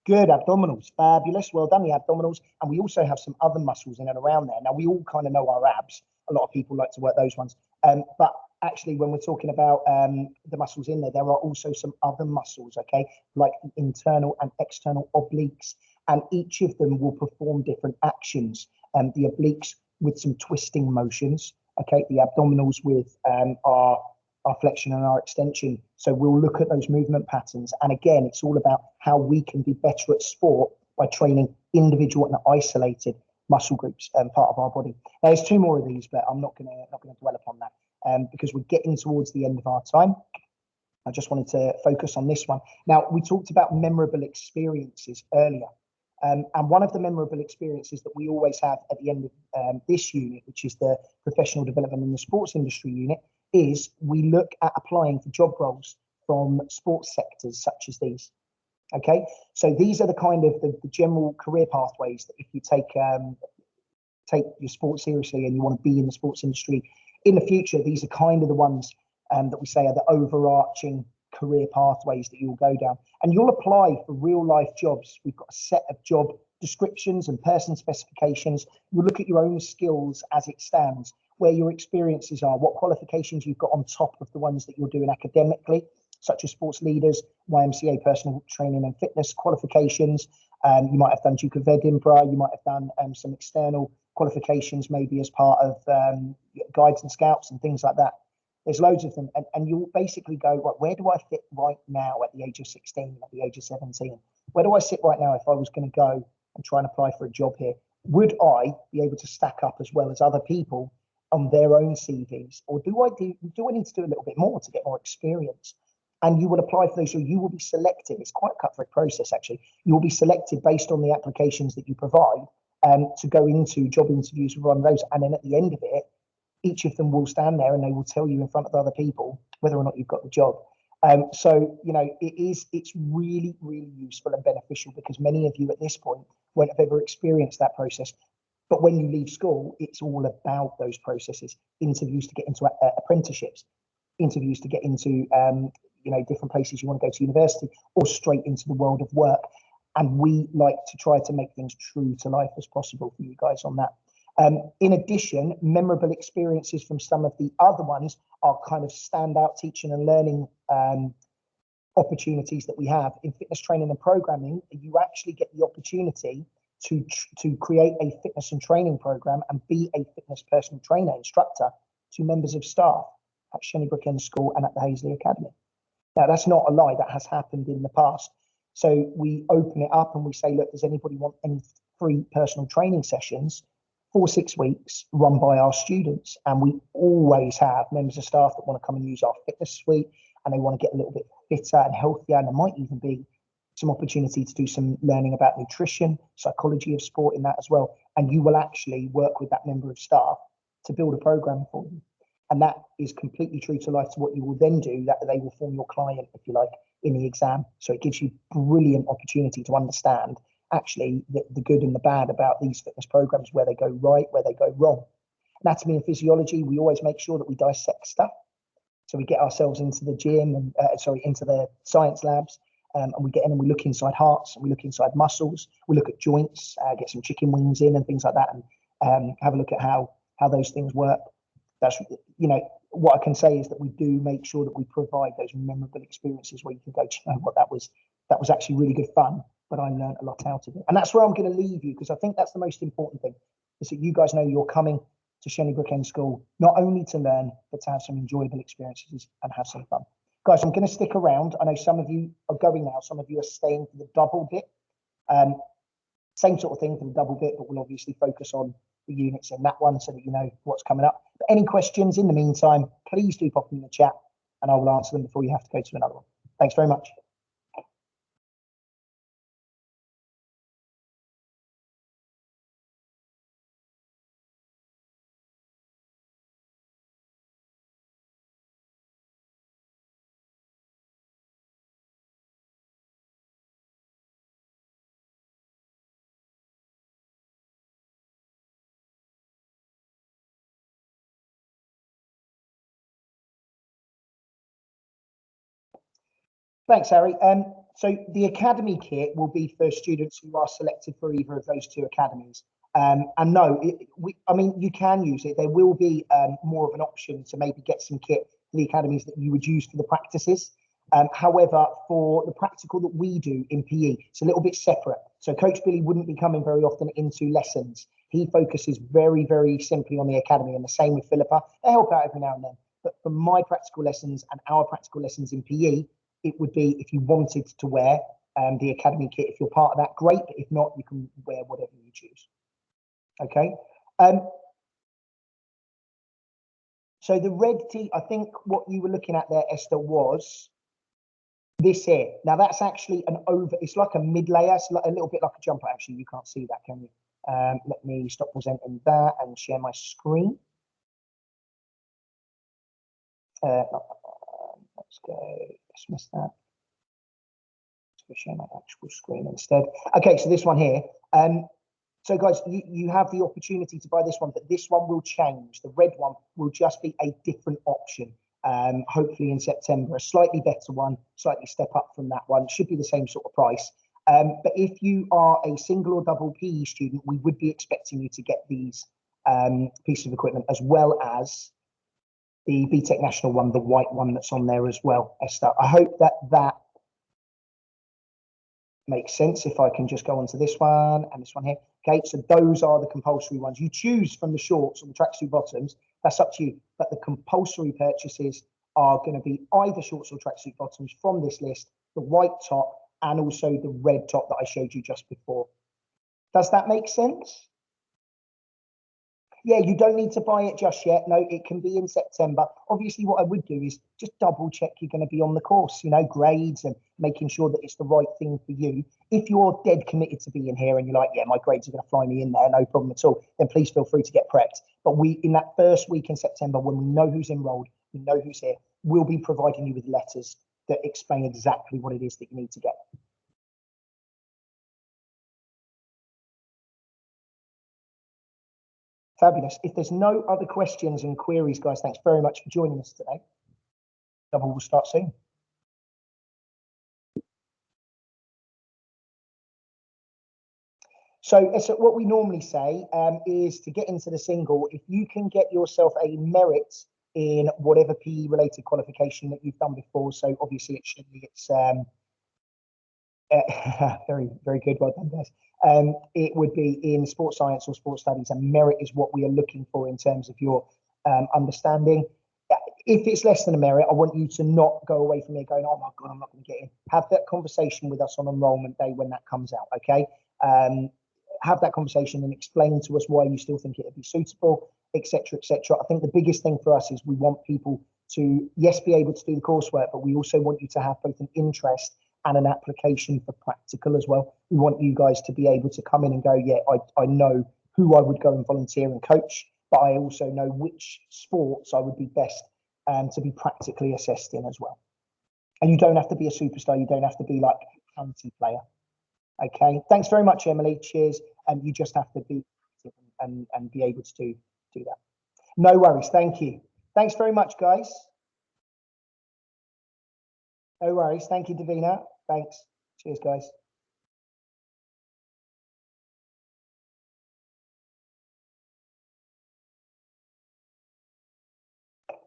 Good, abdominals, fabulous, well done, the abdominals. And we also have some other muscles in and around there. Now, we all kind of know our abs. A lot of people like to work those ones. But actually, when we're talking about the muscles in there, there are also some other muscles, okay, like the internal and external obliques. And each of them will perform different actions. The obliques with some twisting motions, okay, the abdominals with our flexion and our extension. So we'll look at those movement patterns. And again, it's all about how we can be better at sport by training individual and isolated muscle groups part of our body. Now, there's two more of these, but I'm not gonna dwell upon that because we're getting towards the end of our time. I just wanted to focus on this one. Now, we talked about memorable experiences earlier. And one of the memorable experiences that we always have at the end of this unit, which is the professional development in the sports industry unit, is we look at applying for job roles from sports sectors such as these. Okay, so these are the kind of the general career pathways that if you take your sport seriously and you want to be in the sports industry in the future, these are kind of the ones that we say are the overarching career pathways that you'll go down, and you'll apply for real life jobs. We've got a set of job descriptions and person specifications. You'll look at your own skills as it stands, where your experiences are, what qualifications you've got on top of the ones that you're doing academically, such as sports leaders, YMCA personal training and fitness qualifications. You might have done Duke of Edinburgh, you might have done some external qualifications, maybe as part of guides and scouts and things like that. There's loads of them, and you'll basically go, right, where do I fit right now at the age of 16, at the age of 17? Where do I sit right now if I was going to go and try and apply for a job here? Would I be able to stack up as well as other people on their own CVs, or do I need to do a little bit more to get more experience? And you will apply for those, so you will be selected. It's quite a cutthroat process, actually. You will be selected based on the applications that you provide to go into job interviews with one of those, and then at the end of it, each of them will stand there and they will tell you in front of other people whether or not you've got the job. So, you know, it's really, really useful and beneficial, because many of you at this point won't have ever experienced that process. But when you leave school, it's all about those processes, interviews to get into apprenticeships, interviews to get into different places you want to go to university, or straight into the world of work. And we like to try to make things true to life as possible for you guys on that. In addition, memorable experiences from some of the other ones are kind of standout teaching and learning opportunities that we have. In fitness training and programming, you actually get the opportunity to create a fitness and training program and be a fitness personal trainer instructor to members of staff at Shenny End School and at the Hazley Academy. Now, that's not a lie, that has happened in the past. So we open it up and we say, look, does anybody want any free personal training sessions for 6 weeks run by our students? And we always have members of staff that want to come and use our fitness suite, and they want to get a little bit fitter and healthier, and there might even be some opportunity to do some learning about nutrition, psychology of sport in that as well. And you will actually work with that member of staff to build a program for you. And that is completely true to life to what you will then do, that they will form your client, if you like, in the exam. So it gives you brilliant opportunity to understand actually the good and the bad about these fitness programs, where they go right, where they go wrong. Anatomy and physiology, we always make sure that we dissect stuff. So we get ourselves into the gym and into the science labs, and we get in and we look inside hearts, and we look inside muscles, we look at joints, get some chicken wings in and things like that, and have a look at how those things work. That's, what I can say is that we do make sure that we provide those memorable experiences where you can go, what, that was actually really good fun, but I learned a lot out of it. And that's where I'm going to leave you, because I think that's the most important thing, is that you guys know you're coming to Shenny End School not only to learn, but to have some enjoyable experiences and have some fun. Guys, I'm going to stick around. I know some of you are going now, some of you are staying for the double bit. Same sort of thing for the double bit, but we'll obviously focus on the units in that one so that you know what's coming up. But any questions in the meantime, please do pop them in the chat and I will answer them before you have to go to another one. Thanks very much. Thanks, Harry. So the academy kit will be for students who are selected for either of those two academies. And no, you can use it. There will be more of an option to maybe get some kit for the academies that you would use for the practices. However, for the practical that we do in PE, it's a little bit separate. So Coach Billy wouldn't be coming very often into lessons. He focuses very, very simply on the academy, and the same with Philippa. They help out every now and then. But for my practical lessons and our practical lessons in PE, it would be, if you wanted to wear the academy kit, if you're part of that, great. But if not, you can wear whatever you choose. Okay. So the red tee, I think what you were looking at there, Esther, was this here. Now that's actually it's like a mid layer. It's like a little bit like a jumper. Actually, you can't see that, can you? Let me stop presenting that and share my screen. Let's go dismiss that. Let's go share my actual screen instead. Okay, so this one here. So guys, you have the opportunity to buy this one, but this one will change. The red one will just be a different option. Hopefully in September, a slightly better one, slightly step up from that one. Should be the same sort of price. But if you are a single or double PE student, we would be expecting you to get these pieces of equipment, as well as the BTEC National one, the white one that's on there as well, Esther. I hope that makes sense. If I can just go on to this one and this one here. Okay, so those are the compulsory ones. You choose from the shorts or the tracksuit bottoms. That's up to you. But the compulsory purchases are going to be either shorts or tracksuit bottoms from this list, the white top and also the red top that I showed you just before. Does that make sense? Yeah, you don't need to buy it just yet. No, it can be in September. Obviously, what I would do is just double check you're going to be on the course, grades and making sure that it's the right thing for you. If you're dead committed to being here and you're like, yeah, my grades are going to fly me in there, no problem at all, then please feel free to get prepped. But in that first week in September, when we know who's enrolled, we know who's here, we'll be providing you with letters that explain exactly what it is that you need to get. Fabulous. If there's no other questions and queries, guys, thanks very much for joining us today. Double will start soon. So what we normally say is to get into the single, if you can get yourself a merit in whatever PE related qualification that you've done before. So obviously it's very, very good. Well done, guys. It would be in sports science or sports studies, and merit is what we are looking for in terms of your understanding. If it's less than a merit, I want you to not go away from here going, oh my God, I'm not going to get in. Have that conversation with us on enrollment day when that comes out, okay? Have that conversation and explain to us why you still think it would be suitable, etc., etc. I think the biggest thing for us is we want people to, yes, be able to do the coursework, but we also want you to have both an interest and an application for practical as well. We want you guys to be able to come in and go, yeah, I know who I would go and volunteer and coach, but I also know which sports I would be best to be practically assessed in as well. And you don't have to be a superstar. You don't have to be like a county player. Okay. Thanks very much, Emily. Cheers. And you just have to be and be able to do that. No worries. Thank you. Thanks very much, guys. No worries. Thank you, Davina. Thanks. Cheers, guys.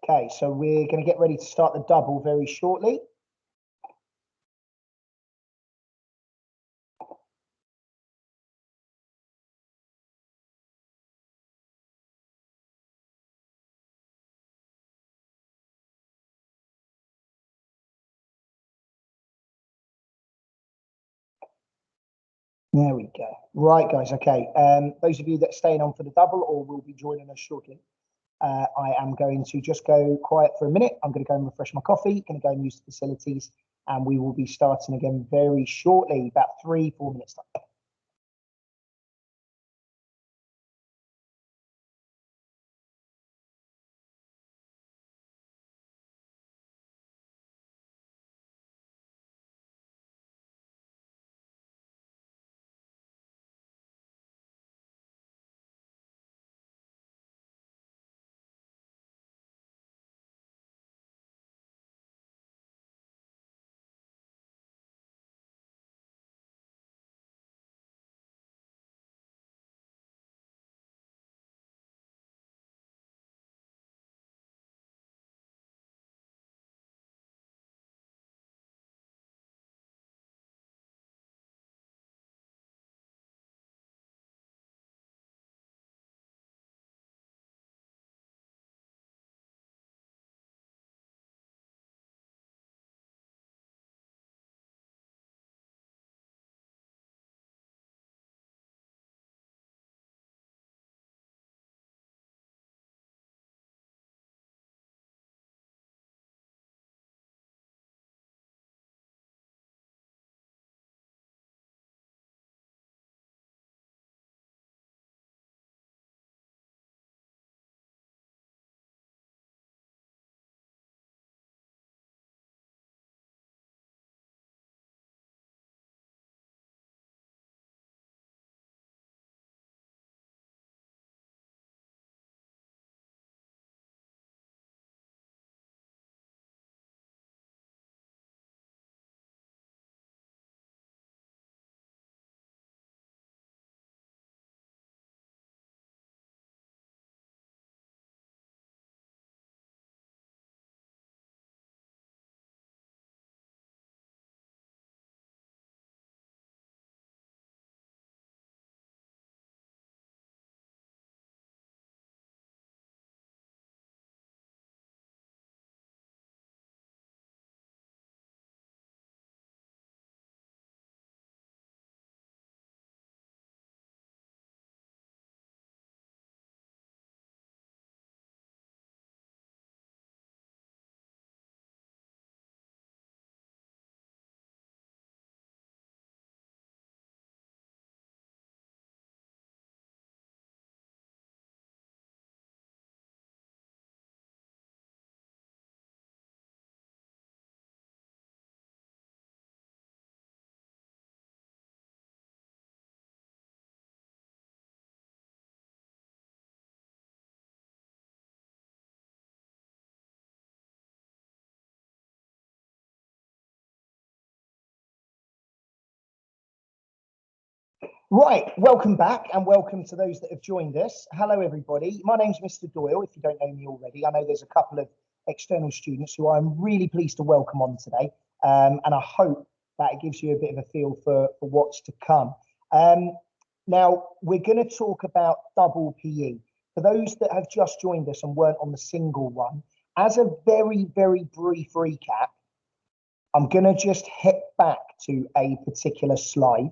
Okay, so we're going to get ready to start the double very shortly. There we go. Right, guys. Okay. Those of you that are staying on for the double or will be joining us shortly, I am going to just go quiet for a minute. I'm going to go and refresh my coffee, going to go and use the facilities, and we will be starting again very shortly, about 3-4 minutes time. Right, welcome back and welcome to those that have joined us. Hello, everybody. My name's Mr. Doyle, if you don't know me already. I know there's a couple of external students who I'm really pleased to welcome on today, and I hope that it gives you a bit of a feel for what's to come. Now, we're going to talk about double PE. For those that have just joined us and weren't on the single one, as a very, very brief recap, I'm going to just hit back to a particular slide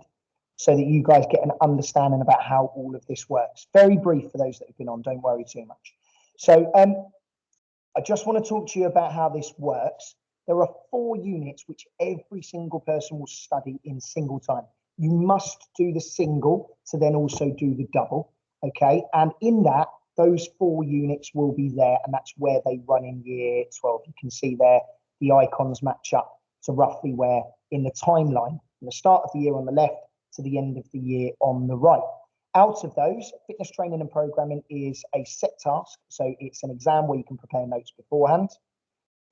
so that you guys get an understanding about how all of this works. Very brief for those that have been on, don't worry too much. So I just want to talk to you about how this works. There are 4 units which every single person will study in single time. You must do the single to then also do the double, okay? And in that, those 4 units will be there, and that's where they run in year 12. You can see there, the icons match up to roughly where in the timeline, from the start of the year on the left to the end of the year on the right. Out of those, fitness training and programming is a set task. So it's an exam where you can prepare notes beforehand.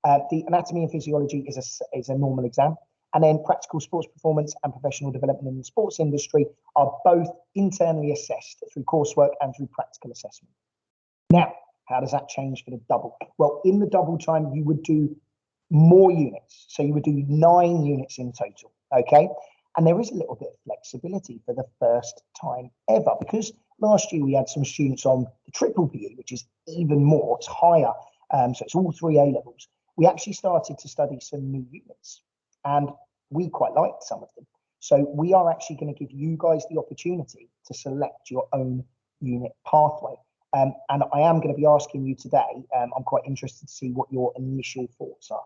The anatomy and physiology is a normal exam. And then practical sports performance and professional development in the sports industry are both internally assessed through coursework and through practical assessment. Now, how does that change for the double? Well, in the double time, you would do more units. So you would do 9 units in total, okay? And there is a little bit of flexibility for the first time ever, because last year we had some students on the triple PE, which is even more, it's higher. So it's all 3 A levels. We actually started to study some new units, and we quite liked some of them. So we are actually going to give you guys the opportunity to select your own unit pathway. And I am going to be asking you today, I'm quite interested to see what your initial thoughts are.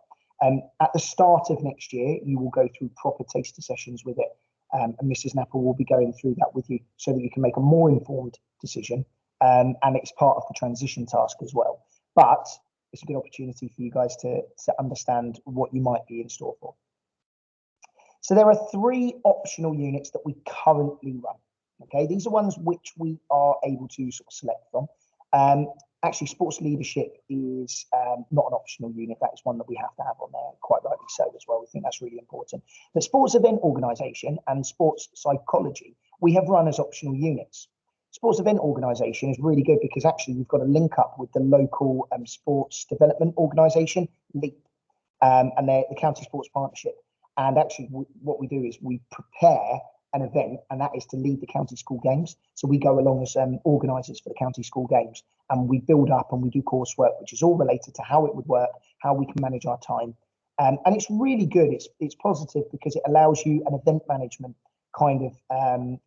At the start of next year, you will go through proper taster sessions with it, and Mrs. Napper will be going through that with you so that you can make a more informed decision, and it's part of the transition task as well. But it's a good opportunity for you guys to understand what you might be in store for. So there are 3 optional units that we currently run. Okay, these are ones which we are able to sort of select from. Actually, sports leadership is not an optional unit. That is one that we have to have on there, quite rightly so as well. We think that's really important. But sports event organisation and sports psychology, we have run as optional units. Sports event organisation is really good because actually you've got to link up with the local sports development organisation, LEAP, and they're the County Sports Partnership. And actually what we do is we prepare an event, and that is to lead the county school games. So we go along as organisers for the county school games, and we build up and we do coursework, which is all related to how it would work, how we can manage our time. And it's really good. It's positive because it allows you an event management kind of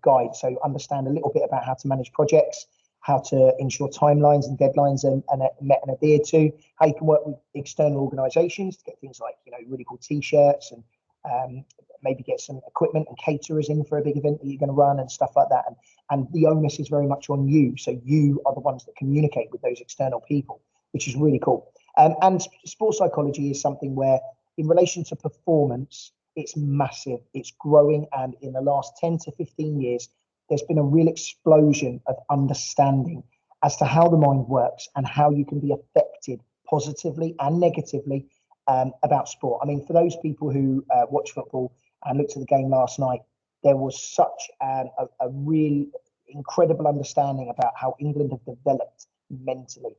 guide. So understand a little bit about how to manage projects, how to ensure timelines and deadlines are met and adhered to, how you can work with external organisations to get things like, really cool T-shirts and maybe get some equipment and caterers in for a big event that you're going to run and stuff like that. And the onus is very much on you. So you are the ones that communicate with those external people, which is really cool. And sports psychology is something where in relation to performance, it's massive, it's growing. And in the last 10 to 15 years, there's been a real explosion of understanding as to how the mind works and how you can be affected positively and negatively about sport. I mean, for those people who watch football and looked at the game last night, there was such a real incredible understanding about how England have developed mentally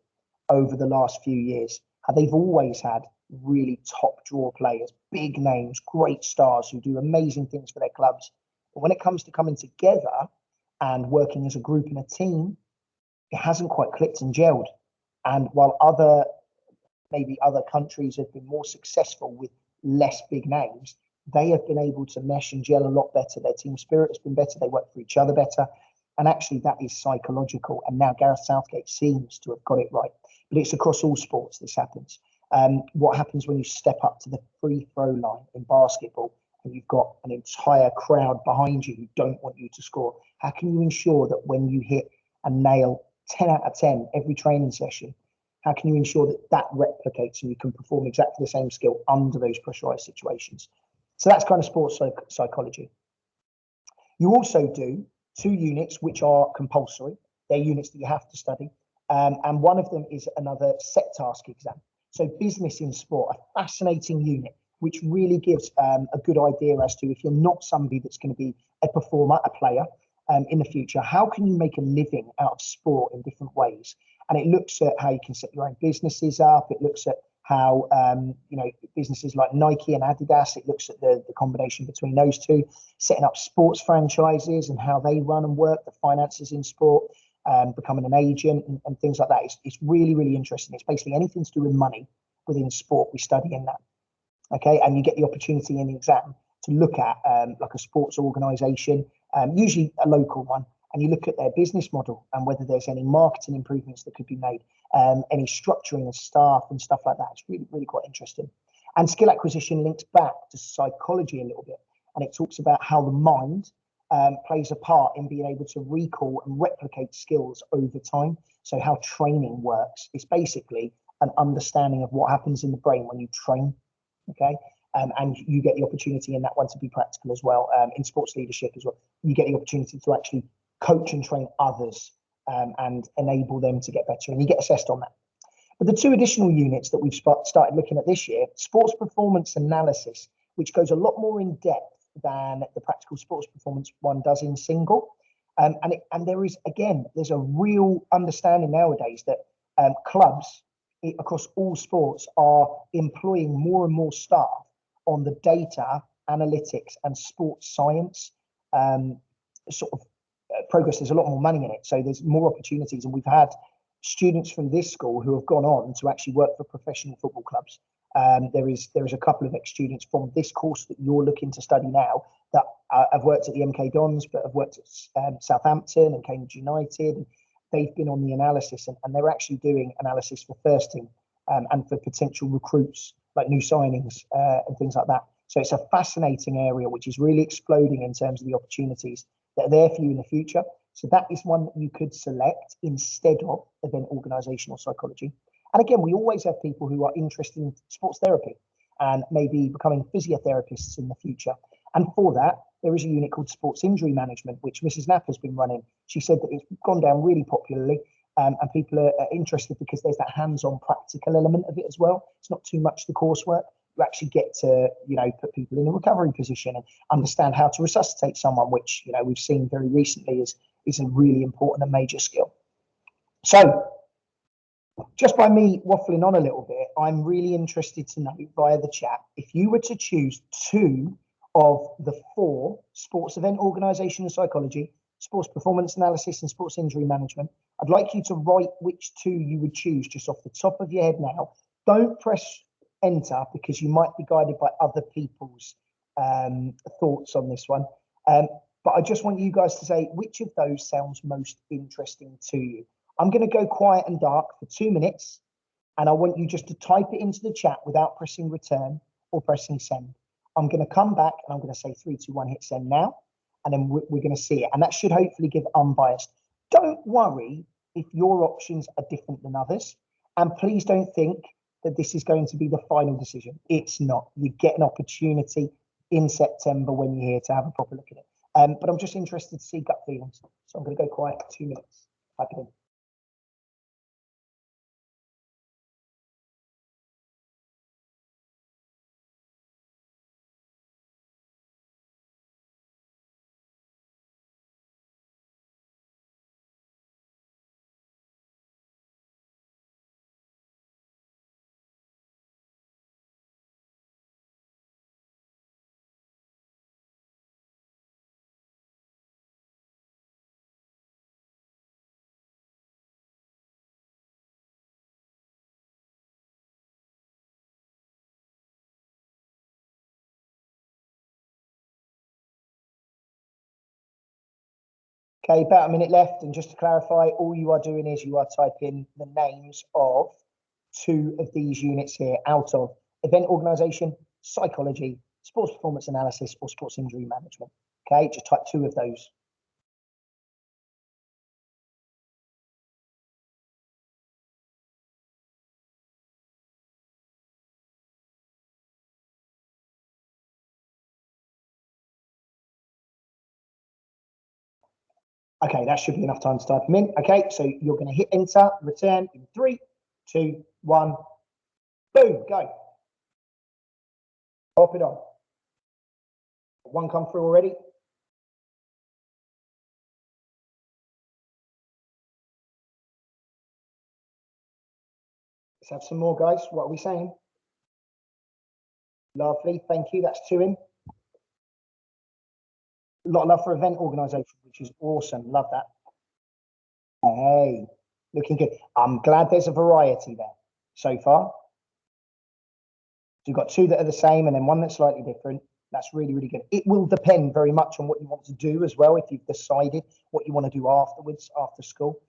over the last few years. How they've always had really top draw players, big names, great stars who do amazing things for their clubs. But when it comes to coming together and working as a group and a team, it hasn't quite clicked and gelled. And while maybe other countries have been more successful with less big names, they have been able to mesh and gel a lot better. Their team spirit has been better. They work for each other better. And actually that is psychological. And now Gareth Southgate seems to have got it right. But it's across all sports this happens. What happens when you step up to the free throw line in basketball and you've got an entire crowd behind you who don't want you to score? How can you ensure that when you hit and nail 10 out of 10 every training session, how can you ensure that that replicates and you can perform exactly the same skill under those pressurized situations? So that's kind of sports psychology. You also do 2 units which are compulsory. They're units that you have to study. And one of them is another set task exam. So business in sport, a fascinating unit, which really gives a good idea as to if you're not somebody that's going to be a performer, a player, in the future. How can you make a living out of sport in different ways? And it looks at how you can set your own businesses up. It looks at how, businesses like Nike and Adidas, it looks at the combination between those two, setting up sports franchises and how they run and work, the finances in sport, becoming an agent and things like that. It's really, really interesting. It's basically anything to do with money within sport. We study in that. Okay, and you get the opportunity in the exam to look at like a sports organization, usually a local one, and you look at their business model and whether there's any marketing improvements that could be made, any structuring of staff and stuff like that. It's really, really quite interesting. And skill acquisition links back to psychology a little bit, and it talks about how the mind plays a part in being able to recall and replicate skills over time. So how training works. It's basically an understanding of what happens in the brain when you train. Okay. And you get the opportunity in that one to be practical as well. In sports leadership as well, you get the opportunity to actually coach and train others and enable them to get better, and you get assessed on that. But the two additional units that we've started looking at this year, sports performance analysis, which goes a lot more in depth than the practical sports performance one does in single. And there is, again, there's a real understanding nowadays that clubs across all sports are employing more and more staff on the data analytics and sports science progress. There's a lot more money in it, so there's more opportunities, and we've had students from this school who have gone on to actually work for professional football clubs. There is a couple of ex-students from this course that you're looking to study now that have worked at the MK Dons, but have worked at Southampton and Cambridge United. And they've been on the analysis, and they're actually doing analysis for first team and for potential recruits, like new signings and things like that. So it's a fascinating area, which is really exploding in terms of the opportunities that are there for you in the future. So that is one that you could select instead of event organizational psychology. And again, we always have people who are interested in sports therapy and maybe becoming physiotherapists in the future. And for that, there is a unit called sports injury management, which Mrs. Knapp has been running. She said that it's gone down really popularly, and people are interested because there's that hands-on practical element of it as well. It's not too much the coursework. You actually get to, put people in a recovery position and understand how to resuscitate someone, which, we've seen very recently is a really important and major skill. So just by me waffling on a little bit, I'm really interested to know via the chat, if you were to choose two of the four, sports event organisation and psychology, sports performance analysis and sports injury management, I'd like you to write which two you would choose just off the top of your head now. Don't press enter because you might be guided by other people's thoughts on this one. But I just want you guys to say which of those sounds most interesting to you. I'm going to go quiet and dark for 2 minutes, and I want you just to type it into the chat without pressing return or pressing send. I'm going to come back and I'm going to say 3, 2, 1, hit send now, and then we're going to see it. And that should hopefully give unbiased. Don't worry if your options are different than others. And please don't think that this is going to be the final decision. It's not. You get an opportunity in September when you're here to have a proper look at it. But I'm just interested to see gut feelings. So I'm going to go quiet for 2 minutes. Type it in. Okay, about a minute left. And just to clarify, all you are doing is you are typing the names of two of these units here out of event organisation, psychology, sports performance analysis, or sports injury management. Okay, just type two of those. Okay, that should be enough time to type them in. Okay, so you're going to hit enter, return in 3, 2, 1, boom, go. Pop it on. One come through already. Let's have some more, guys. What are we saying? Lovely, thank you. That's 2 in. A lot of love for event organisation, which is awesome. Love that. Hey, looking good. I'm glad there's a variety there so far. So you've got 2 that are the same and then 1 that's slightly different. That's really, really good. It will depend very much on what you want to do as well, if you've decided what you want to do afterwards, after school.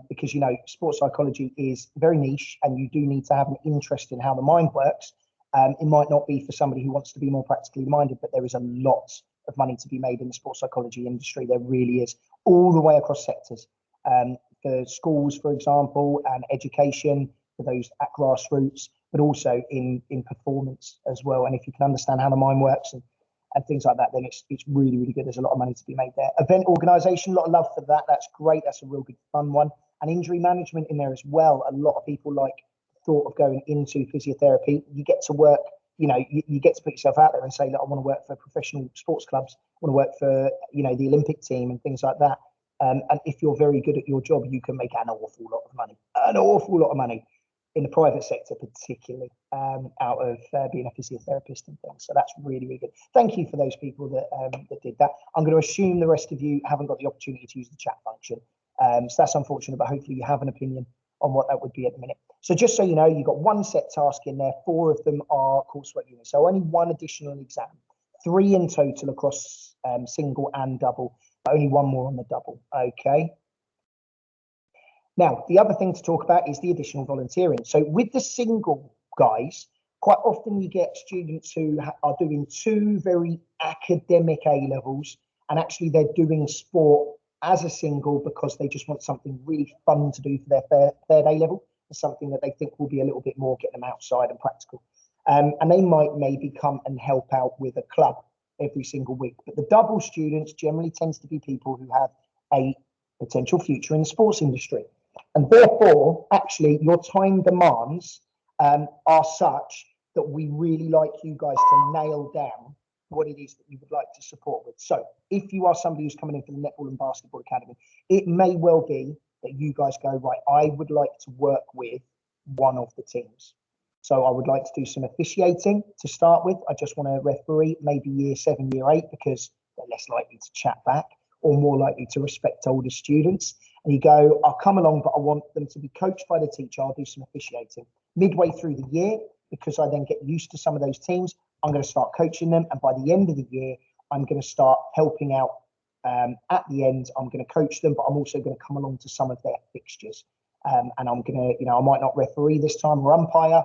Because, you know, sports psychology is very niche and you do need to have an interest in how the mind works. It might not be for somebody who wants to be more practically minded, but there is a lot of money to be made in the sports psychology industry. There really is, all the way across sectors. For schools, for example, and education, for those at grassroots, but also in performance as well. And if you can understand how the mind works and things like that, then it's really, really good. There's a lot of money to be made there. Event organisation, a lot of love for that. That's great. That's a real good fun one. And injury management in there as well. A lot of people like the thought of going into physiotherapy. You get to work, you know, you get to put yourself out there and say, look, I want to work for professional sports clubs. I want to work for, you know, the Olympic team and things like that. And if you're very good at your job, you can make an awful lot of money in the private sector, particularly out of being a physiotherapist and things. So that's really, really good. Thank you for those people that did that. I'm going to assume the rest of you haven't got the opportunity to use the chat function. So that's unfortunate, but hopefully you have an opinion on what that would be at the minute. So just so you know, you've got 1 set task in there. 4 of them are coursework units. So only 1 additional exam, 3 in total across single and double, but only 1 more on the double. Okay. Now, the other thing to talk about is the additional volunteering. So with the single guys, quite often you get students who are doing 2 very academic A-levels, and actually they're doing sport as a single because they just want something really fun to do for their third A-level, something that they think will be a little bit more getting them outside and practical. And they might maybe come and help out with a club every single week. But the double students generally tends to be people who have a potential future in the sports industry. And therefore, actually, your time demands are such that we really like you guys to nail down what it is that you would like to support with. So if you are somebody who's coming in for the Netball and Basketball Academy, it may well be that you guys go, right, I would like to work with one of the teams. So I would like to do some officiating to start with. I just want to referee maybe year 7, year 8, because they're less likely to chat back or more likely to respect older students. And you go, I'll come along, but I want them to be coached by the teacher. I'll do some officiating. Midway through the year, because I then get used to some of those teams, I'm going to start coaching them. And by the end of the year, I'm going to start helping out. At the end, I'm going to coach them, but I'm also going to come along to some of their fixtures. And I'm going to, you know, I might not referee this time or umpire.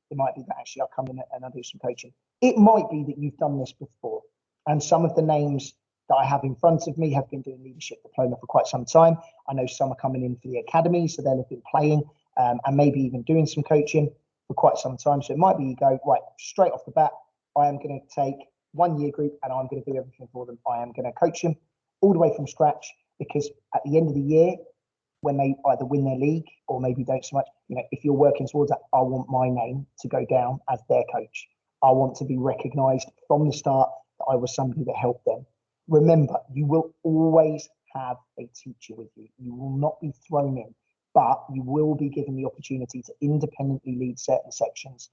It might be that actually I'll come in and I'll do some coaching. It might be that you've done this before. And some of the names that I have in front of me have been doing leadership diploma for quite some time. I know some are coming in for the academy, so they'll have been playing and maybe even doing some coaching for quite some time. So it might be you go, right, straight off the bat, I am going to take 1 year group and I'm going to do everything for them. I am going to coach them all the way from scratch, because at the end of the year, when they either win their league or maybe don't so much, you know, if you're working towards that, I want my name to go down as their coach. I want to be recognised from the start that I was somebody that helped them. Remember, you will always have a teacher with you. You will not be thrown in, but you will be given the opportunity to independently lead certain sections.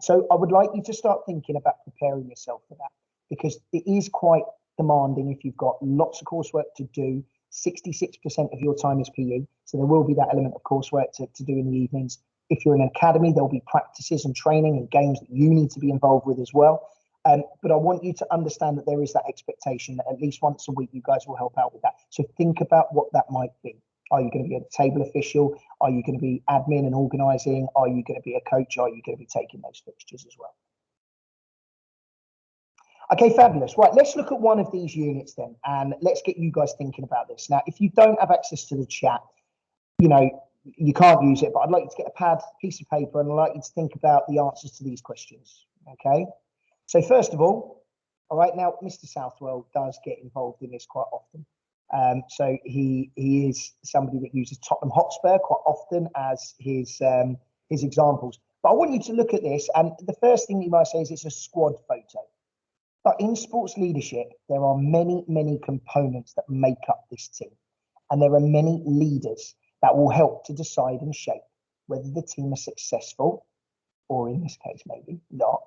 So I would like you to start thinking about preparing yourself for that, because it is quite demanding if you've got lots of coursework to do. 66% of your time is PE, so there will be that element of coursework to do in the evenings. If you're in an academy, there'll be practices and training and games that you need to be involved with as well. But I want you to understand that there is that expectation that at least once a week you guys will help out with that. So think about what that might be. Are you going to be a table official? Are you going to be admin and organising? Are you going to be a coach? Are you going to be taking those fixtures as well? Okay, fabulous. Right, let's look at one of these units then, and let's get you guys thinking about this. Now, if you don't have access to the chat, you know, you can't use it, but I'd like you to get a pad, piece of paper, and I'd like you to think about the answers to these questions, okay? So first of all right, now, Mr. Southwell does get involved in this quite often. So he is somebody that uses Tottenham Hotspur quite often as his examples. But I want you to look at this, and the first thing you might say is it's a squad photo. But in sports leadership, there are many, many components that make up this team. And there are many leaders that will help to decide and shape whether the team is successful, or in this case, maybe not.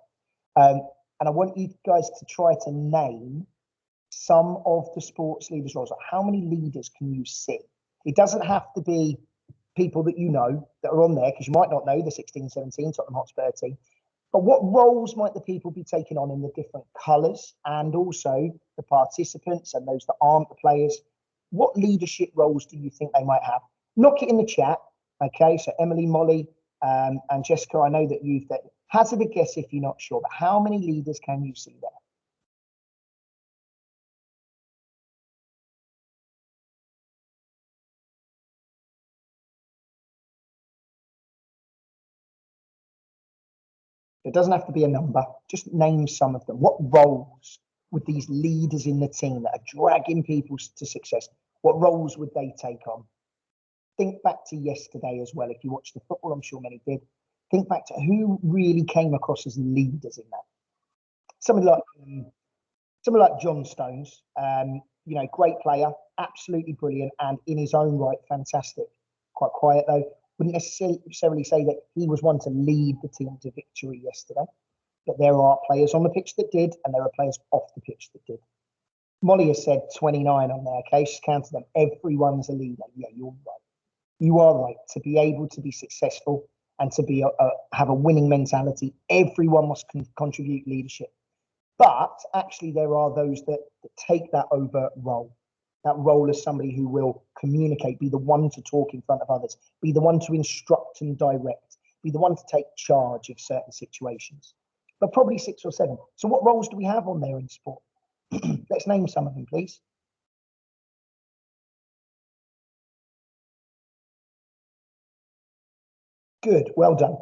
And I want you guys to try to name some of the sports leaders roles. Like how many leaders can you see? It doesn't have to be people that you know that are on there, because you might not know the 16-17 Tottenham Hotspur team. But what roles might the people be taking on in the different colours, and also the participants and those that aren't the players? What leadership roles do you think they might have? Knock it in the chat. Okay, so Emily, Molly, and Jessica, I know that you've hazard a guess if you're not sure, but how many leaders can you see there? It doesn't have to be a number, just name some of them. What roles would these leaders in the team that are dragging people to success, what roles would they take on? Think back to yesterday as well. If you watched the football, I'm sure many did. Think back to who really came across as leaders in that. Somebody like John Stones, great player, absolutely brilliant, and in his own right, fantastic. Quite quiet though. Wouldn't necessarily say that he was one to lead the team to victory yesterday, but there are players on the pitch that did, and there are players off the pitch that did. Molly has said 29 on there. Okay, she's counted them. Everyone's a leader. Yeah, you're right. You are right. To be able to be successful and to be have a winning mentality, everyone must contribute leadership. But actually, there are those that take that over role. That role as somebody who will communicate, be the one to talk in front of others, be the one to instruct and direct, be the one to take charge of certain situations. But probably 6 or 7. So what roles do we have on there in sport? Let's name some of them, please. Good, well done.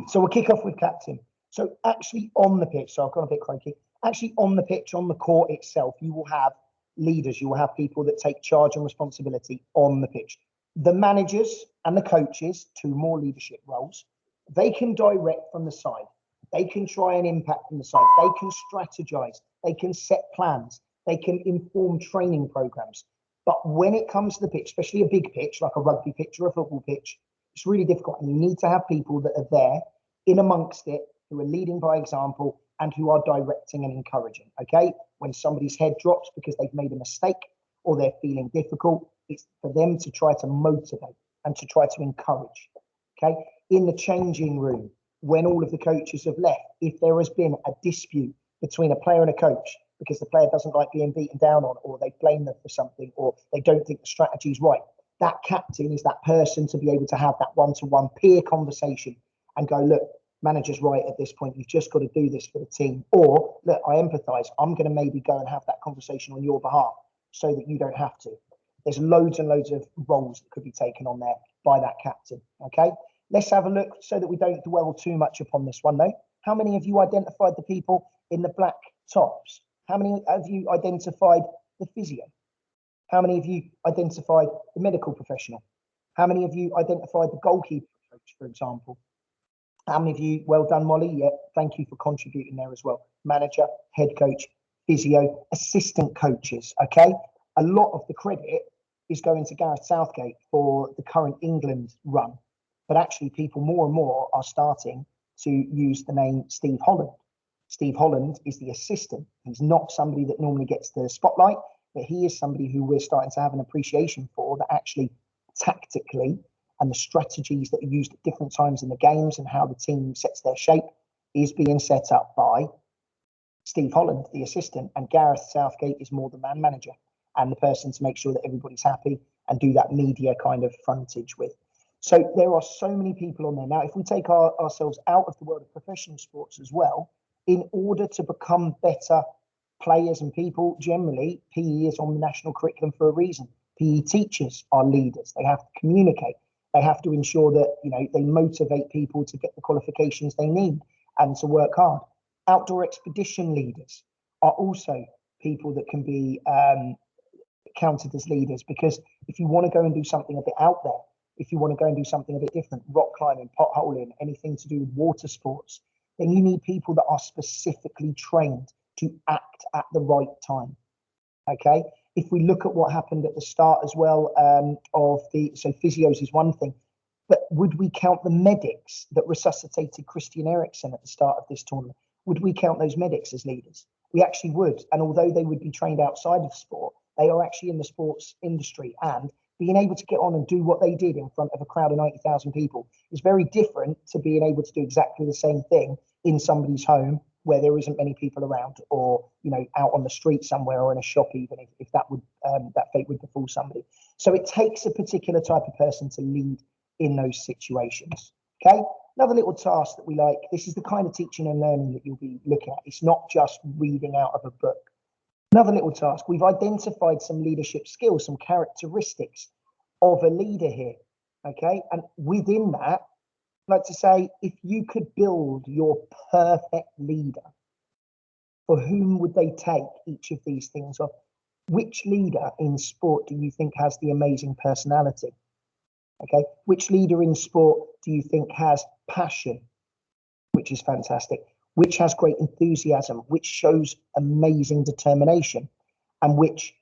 So we'll kick off with captain. So actually on the pitch, so I've gone a bit croaky, actually on the pitch, on the court itself, you will have leaders, you will have people that take charge and responsibility on the pitch. The managers and the coaches, 2 more leadership roles, they can direct from the side. They can try and impact from the side. They can strategize. They can set plans. They can inform training programs. But when it comes to the pitch, especially a big pitch, like a rugby pitch or a football pitch, it's really difficult. And you need to have people that are there in amongst it, who are leading by example and who are directing and encouraging. Okay, when somebody's head drops because they've made a mistake or they're feeling difficult, it's for them to try to motivate and to try to encourage. Okay, in the changing room, when all of the coaches have left, if there has been a dispute between a player and a coach because the player doesn't like being beaten down on, or they blame them for something, or they don't think the strategy is right, that captain is that person to be able to have that one-to-one peer conversation and go, look, manager's right at this point, you've just got to do this for the team. Or, look, I empathise, I'm going to maybe go and have that conversation on your behalf so that you don't have to. There's loads and loads of roles that could be taken on there by that captain, okay? Let's have a look so that we don't dwell too much upon this one, though. How many of you identified the people in the black tops? How many of you identified the physio? How many of you identified the medical professional? How many of you identified the goalkeeper coach, for example? How many of you, well done, Molly, yeah, thank you for contributing there as well. Manager, head coach, physio, assistant coaches, okay? A lot of the credit is going to Gareth Southgate for the current England run, but actually people more and more are starting to use the name Steve Holland. Steve Holland is the assistant. He's not somebody that normally gets the spotlight, but he is somebody who we're starting to have an appreciation for, that actually tactically and the strategies that are used at different times in the games and how the team sets their shape is being set up by Steve Holland, the assistant, and Gareth Southgate is more the man manager and the person to make sure that everybody's happy and do that media kind of frontage with. So there are so many people on there. Now, if we take ourselves out of the world of professional sports as well, in order to become better players and people, generally, PE is on the national curriculum for a reason. PE teachers are leaders. They have to communicate. They have to ensure that, they motivate people to get the qualifications they need and to work hard. Outdoor expedition leaders are also people that can be counted as leaders, because if you want to go and do something a bit out there, if you want to go and do something a bit different, rock climbing, potholing, anything to do with water sports, then you need people that are specifically trained to act at the right time. Okay, if we look at what happened at the start as well so physios is one thing. But would we count the medics that resuscitated Christian Eriksen at the start of this tournament? Would we count those medics as leaders? We actually would. And although they would be trained outside of sport, they are actually in the sports industry, and being able to get on and do what they did in front of a crowd of 90,000 people is very different to being able to do exactly the same thing in somebody's home where there isn't many people around, or out on the street somewhere, or in a shop, even if that would that fate would befall somebody. So it takes a particular type of person to lead in those situations. Okay, another little task that we like. This is the kind of teaching and learning that you'll be looking at. It's not just reading out of a book. Another little task, we've identified some leadership skills, some characteristics of a leader here, okay? And within that, I'd like to say, if you could build your perfect leader, for whom would they take each of these things off? Which leader in sport do you think has the amazing personality? Okay, which leader in sport do you think has passion, which is fantastic? Which has great enthusiasm, which shows amazing determination, and which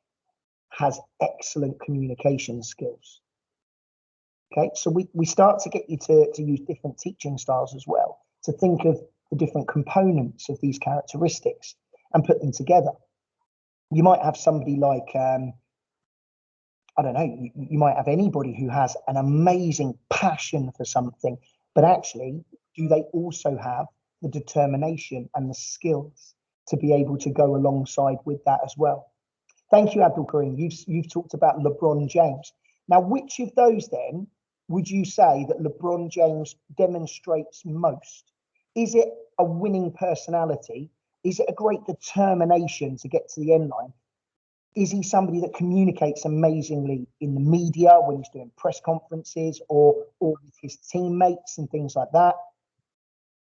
has excellent communication skills? Okay, so we start to get you to use different teaching styles as well, to think of the different components of these characteristics and put them together. You might have somebody like, I don't know, you might have anybody who has an amazing passion for something, but actually, do they also have the determination and the skills to be able to go alongside with that as well? Thank you, Abdul Karim. You've talked about LeBron James. Now, which of those then would you say that LeBron James demonstrates most? Is it a winning personality? Is it a great determination to get to the end line? Is he somebody that communicates amazingly in the media when he's doing press conferences, or with his teammates and things like that?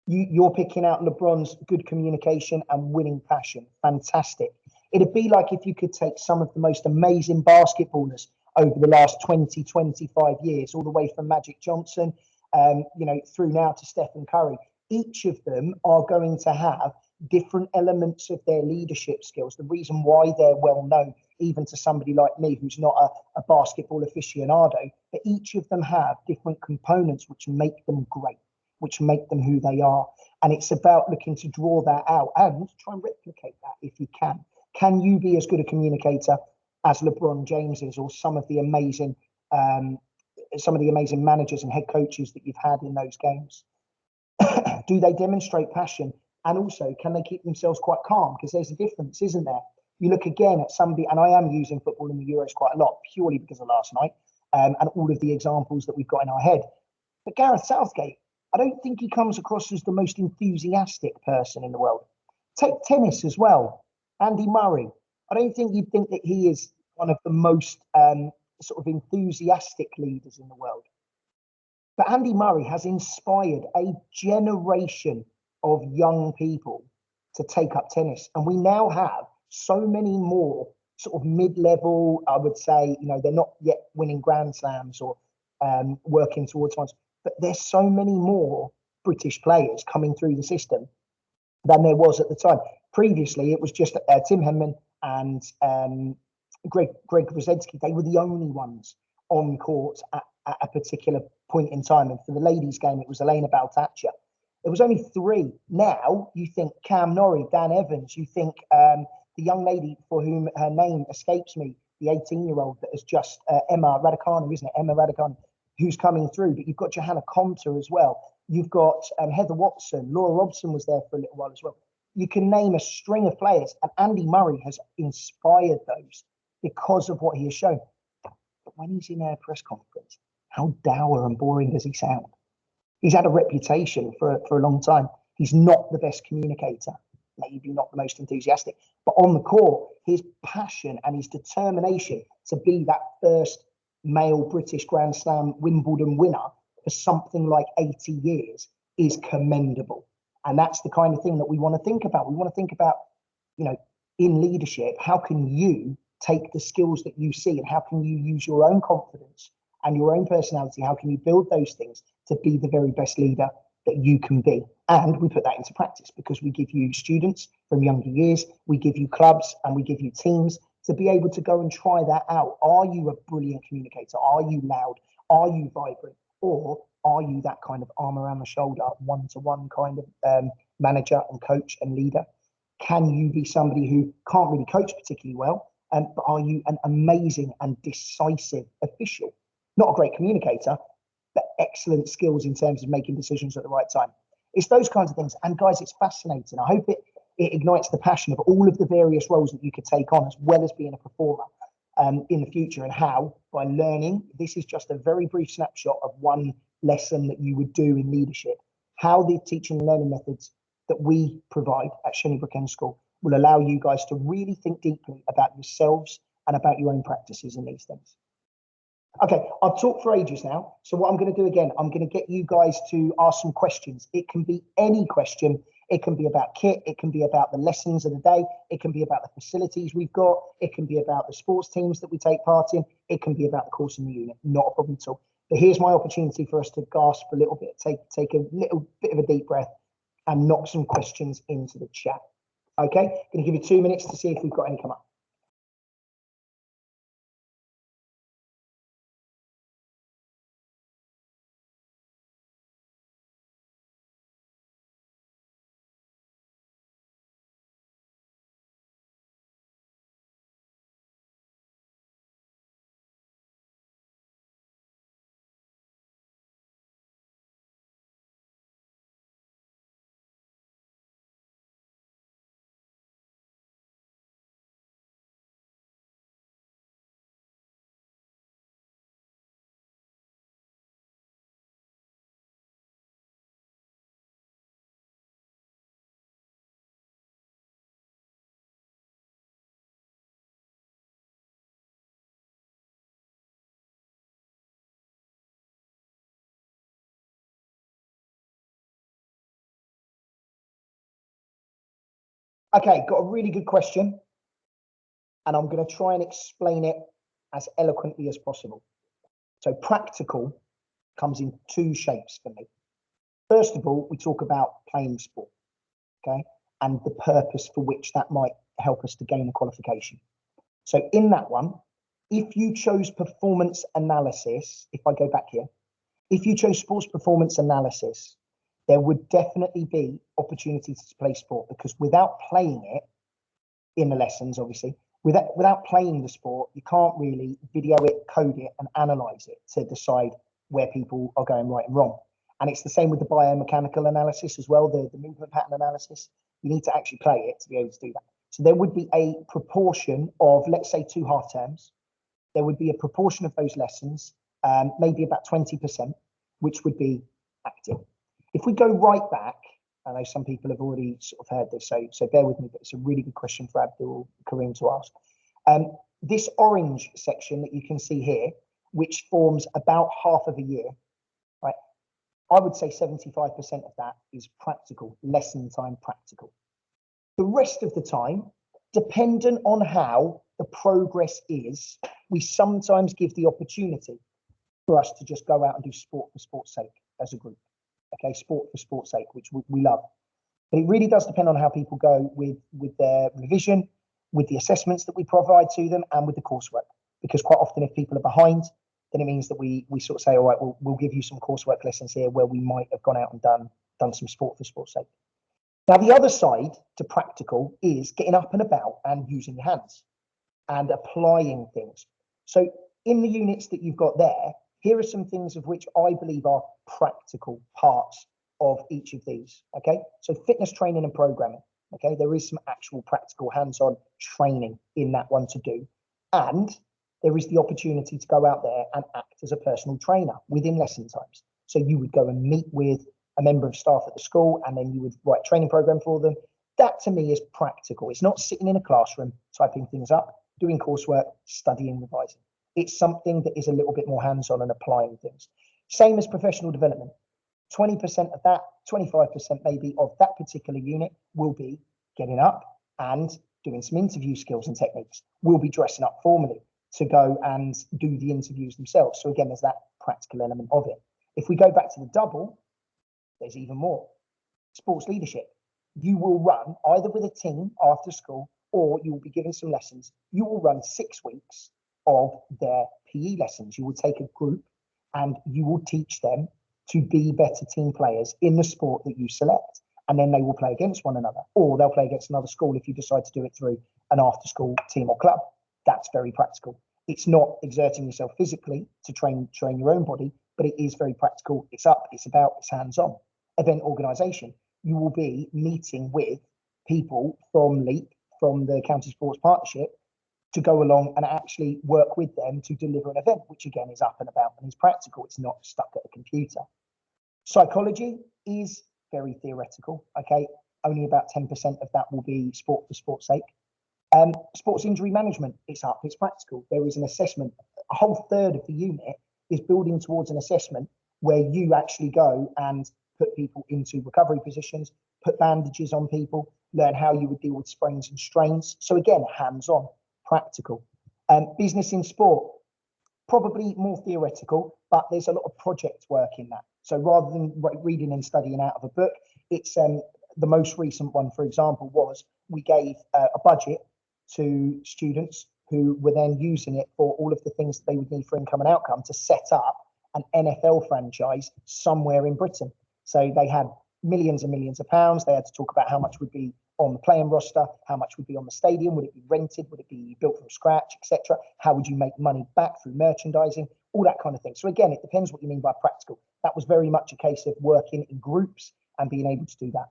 You're picking out LeBron's good communication and winning passion. Fantastic. It'd be like if you could take some of the most amazing basketballers over the last 20, 25 years, all the way from Magic Johnson, through now to Stephen Curry. Each of them are going to have different elements of their leadership skills. The reason why they're well known, even to somebody like me, who's not a basketball aficionado, but each of them have different components which make them great, which make them who they are. And it's about looking to draw that out and try and replicate that if you can. Can you be as good a communicator as LeBron James is, or some of the amazing managers and head coaches that you've had in those games? Do they demonstrate passion? And also, can they keep themselves quite calm? Because there's a difference, isn't there? You look again at somebody, and I am using football in the Euros quite a lot, purely because of last night, and all of the examples that we've got in our head. But Gareth Southgate, I don't think he comes across as the most enthusiastic person in the world. Take tennis as well. Andy Murray. I don't think you'd think that he is one of the most sort of enthusiastic leaders in the world. But Andy Murray has inspired a generation of young people to take up tennis. And we now have so many more sort of mid-level, I would say, they're not yet winning Grand Slams or working towards ones, but there's so many more British players coming through the system than there was at the time. Previously, it was just Tim Henman and Greg Brzezinski. They were the only ones on court at a particular point in time. And for the ladies' game, it was Elena Baltaccia. There was only three. Now you think Cam Norrie, Dan Evans, you think the young lady for whom her name escapes me, the 18-year-old that is just Emma Raducanu, isn't it? Emma Raducanu, who's coming through. But you've got Johanna Comter as well. You've got Heather Watson. Laura Robson was there for a little while as well. You can name a string of players, and Andy Murray has inspired those because of what he has shown. But when he's in a press conference, how dour and boring does he sound? He's had a reputation for a long time. He's not the best communicator, maybe not the most enthusiastic, but on the court, his passion and his determination to be that first male British Grand Slam Wimbledon winner for something like 80 years is commendable. And that's the kind of thing that we want to think about. We want to think about, in leadership, how can you take the skills that you see and how can you use your own confidence and your own personality? How can you build those things to be the very best leader that you can be? And we put that into practice because we give you students from younger years, we give you clubs, and we give you teams to be able to go and try that out. Are you a brilliant communicator? Are you loud? Are you vibrant? Or are you that kind of arm around the shoulder, one-to-one kind of manager and coach and leader? Can you be somebody who can't really coach particularly well, but are you an amazing and decisive official? Not a great communicator, but excellent skills in terms of making decisions at the right time. It's those kinds of things. And guys, it's fascinating. I hope it ignites the passion of all of the various roles that you could take on, as well as being a performer in the future, and how, by learning, this is just a very brief snapshot of one lesson that you would do in leadership, how the teaching and learning methods that we provide at Shenny Brook End School will allow you guys to really think deeply about yourselves and about your own practices in these things. Okay, I've talked for ages now. So what I'm going to do again, I'm going to get you guys to ask some questions. It can be any question. It can be about kit. It can be about the lessons of the day. It can be about the facilities we've got. It can be about the sports teams that we take part in. It can be about the course in the unit. Not a problem at all. But here's my opportunity for us to gasp a little bit, take a little bit of a deep breath and knock some questions into the chat. Okay, going to give you 2 minutes to see if we've got any come up. Okay, got a really good question, and I'm going to try and explain it as eloquently as possible. So practical comes in two shapes for me. First of all, we talk about playing sport, okay, and the purpose for which that might help us to gain a qualification. So in that one, if you chose performance analysis, if I go back here, if you chose sports performance analysis, there would definitely be opportunities to play sport, because without playing it in the lessons, obviously, without playing the sport, you can't really video it, code it, and analyze it to decide where people are going right and wrong. And it's the same with the biomechanical analysis as well, the movement pattern analysis. You need to actually play it to be able to do that. So there would be a proportion of, let's say, 2 half terms. There would be a proportion of those lessons, maybe about 20%, which would be active. If we go right back, I know some people have already sort of heard this, so bear with me, but it's a really good question for Abdul Karim to ask. This orange section that you can see here, which forms about half of a year, right? I would say 75% of that is practical, lesson time practical. The rest of the time, dependent on how the progress is, we sometimes give the opportunity for us to just go out and do sport for sport's sake as a group. Okay, sport for sport's sake, which we love. But it really does depend on how people go with their revision, with the assessments that we provide to them, and with the coursework. Because quite often, if people are behind, then it means that we sort of say, all right, we'll give you some coursework lessons here where we might have gone out and done some sport for sport's sake. Now, the other side to practical is getting up and about and using your hands and applying things. So in the units that you've got there, here are some things of which I believe are practical parts of each of these, okay? So fitness training and programming, okay? There is some actual practical hands-on training in that one to do. And there is the opportunity to go out there and act as a personal trainer within lesson times. So you would go and meet with a member of staff at the school, and then you would write a training program for them. That to me is practical. It's not sitting in a classroom, typing things up, doing coursework, studying, revising. It's something that is a little bit more hands-on and applying things. Same as professional development. 20% of that, 25% maybe of that particular unit will be getting up and doing some interview skills and techniques. We'll be dressing up formally to go and do the interviews themselves. So again, there's that practical element of it. If we go back to the double, there's even more. Sports leadership. You will run either with a team after school, or you will be given some lessons. You will run 6 weeks of their PE lessons. You will take a group and you will teach them to be better team players in the sport that you select. And then they will play against one another, or they'll play against another school if you decide to do it through an after-school team or club. That's very practical. It's not exerting yourself physically to train your own body, but it is very practical. It's up, it's about, it's hands-on. Event organisation. You will be meeting with people from LEAP, from the County Sports Partnership, to go along and actually work with them to deliver an event, which again is up and about and is practical. It's not stuck at a computer. Psychology is very theoretical, okay? Only about 10% of that will be sport for sport's sake. Sports injury management, it's up, it's practical. There is an assessment. A whole third of the unit is building towards an assessment where you actually go and put people into recovery positions, put bandages on people, learn how you would deal with sprains and strains. So again, hands-on, practical. Business in sport, probably more theoretical, but there's a lot of project work in that. So rather than reading and studying out of a book, it's the most recent one, for example, was we gave a budget to students who were then using it for all of the things that they would need for income and outcome to set up an NFL franchise somewhere in Britain. So they had millions and millions of pounds. They had to talk about how much would be on the playing roster, how much would be on the stadium, would it be rented, would it be built from scratch, etc. How would you make money back through merchandising, all that kind of thing. So again, it depends what you mean by practical. That was very much a case of working in groups and being able to do that.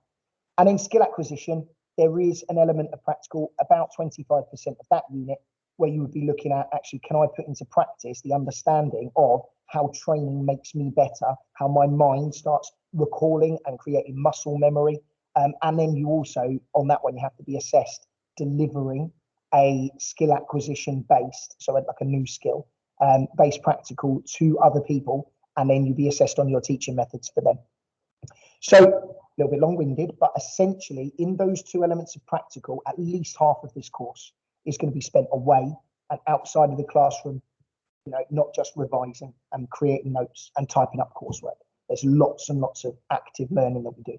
And in skill acquisition, there is an element of practical, about 25% of that unit, where you would be looking at, actually, can I put into practice the understanding of how training makes me better, how my mind starts recalling and creating muscle memory. And then you also, on that one, you have to be assessed delivering a skill acquisition based, so like a new skill, based practical to other people, and then you'll be assessed on your teaching methods for them. So a little bit long-winded, but essentially in those two elements of practical, at least half of this course is going to be spent away and outside of the classroom, you know, not just revising and creating notes and typing up coursework. There's lots and lots of active learning that we do.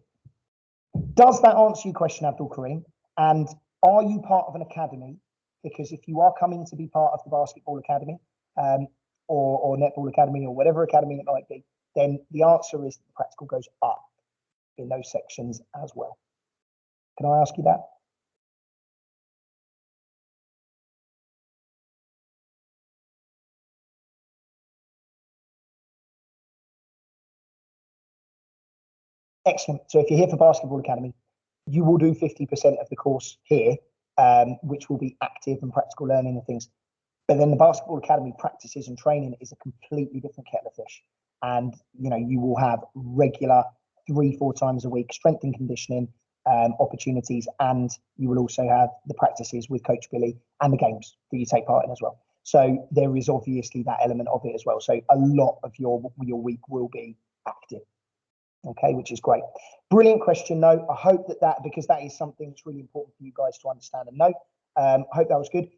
Does that answer your question, Abdul Karim? And are you part of an academy? Because if you are coming to be part of the basketball academy or netball academy or whatever academy it might be, then the answer is that the practical goes up in those sections as well. Can I ask you that? Excellent. So if you're here for Basketball Academy, you will do 50% of the course here, which will be active and practical learning and things. But then the Basketball Academy practices and training is a completely different kettle of fish. And, you know, you will have regular 3-4 times a week strength and conditioning opportunities. And you will also have the practices with Coach Billy and the games that you take part in as well. So there is obviously that element of it as well. So a lot of your week will be active. Okay, which is great. Brilliant question, though. I hope that because that is something that's really important for you guys to understand and know. I hope that was good.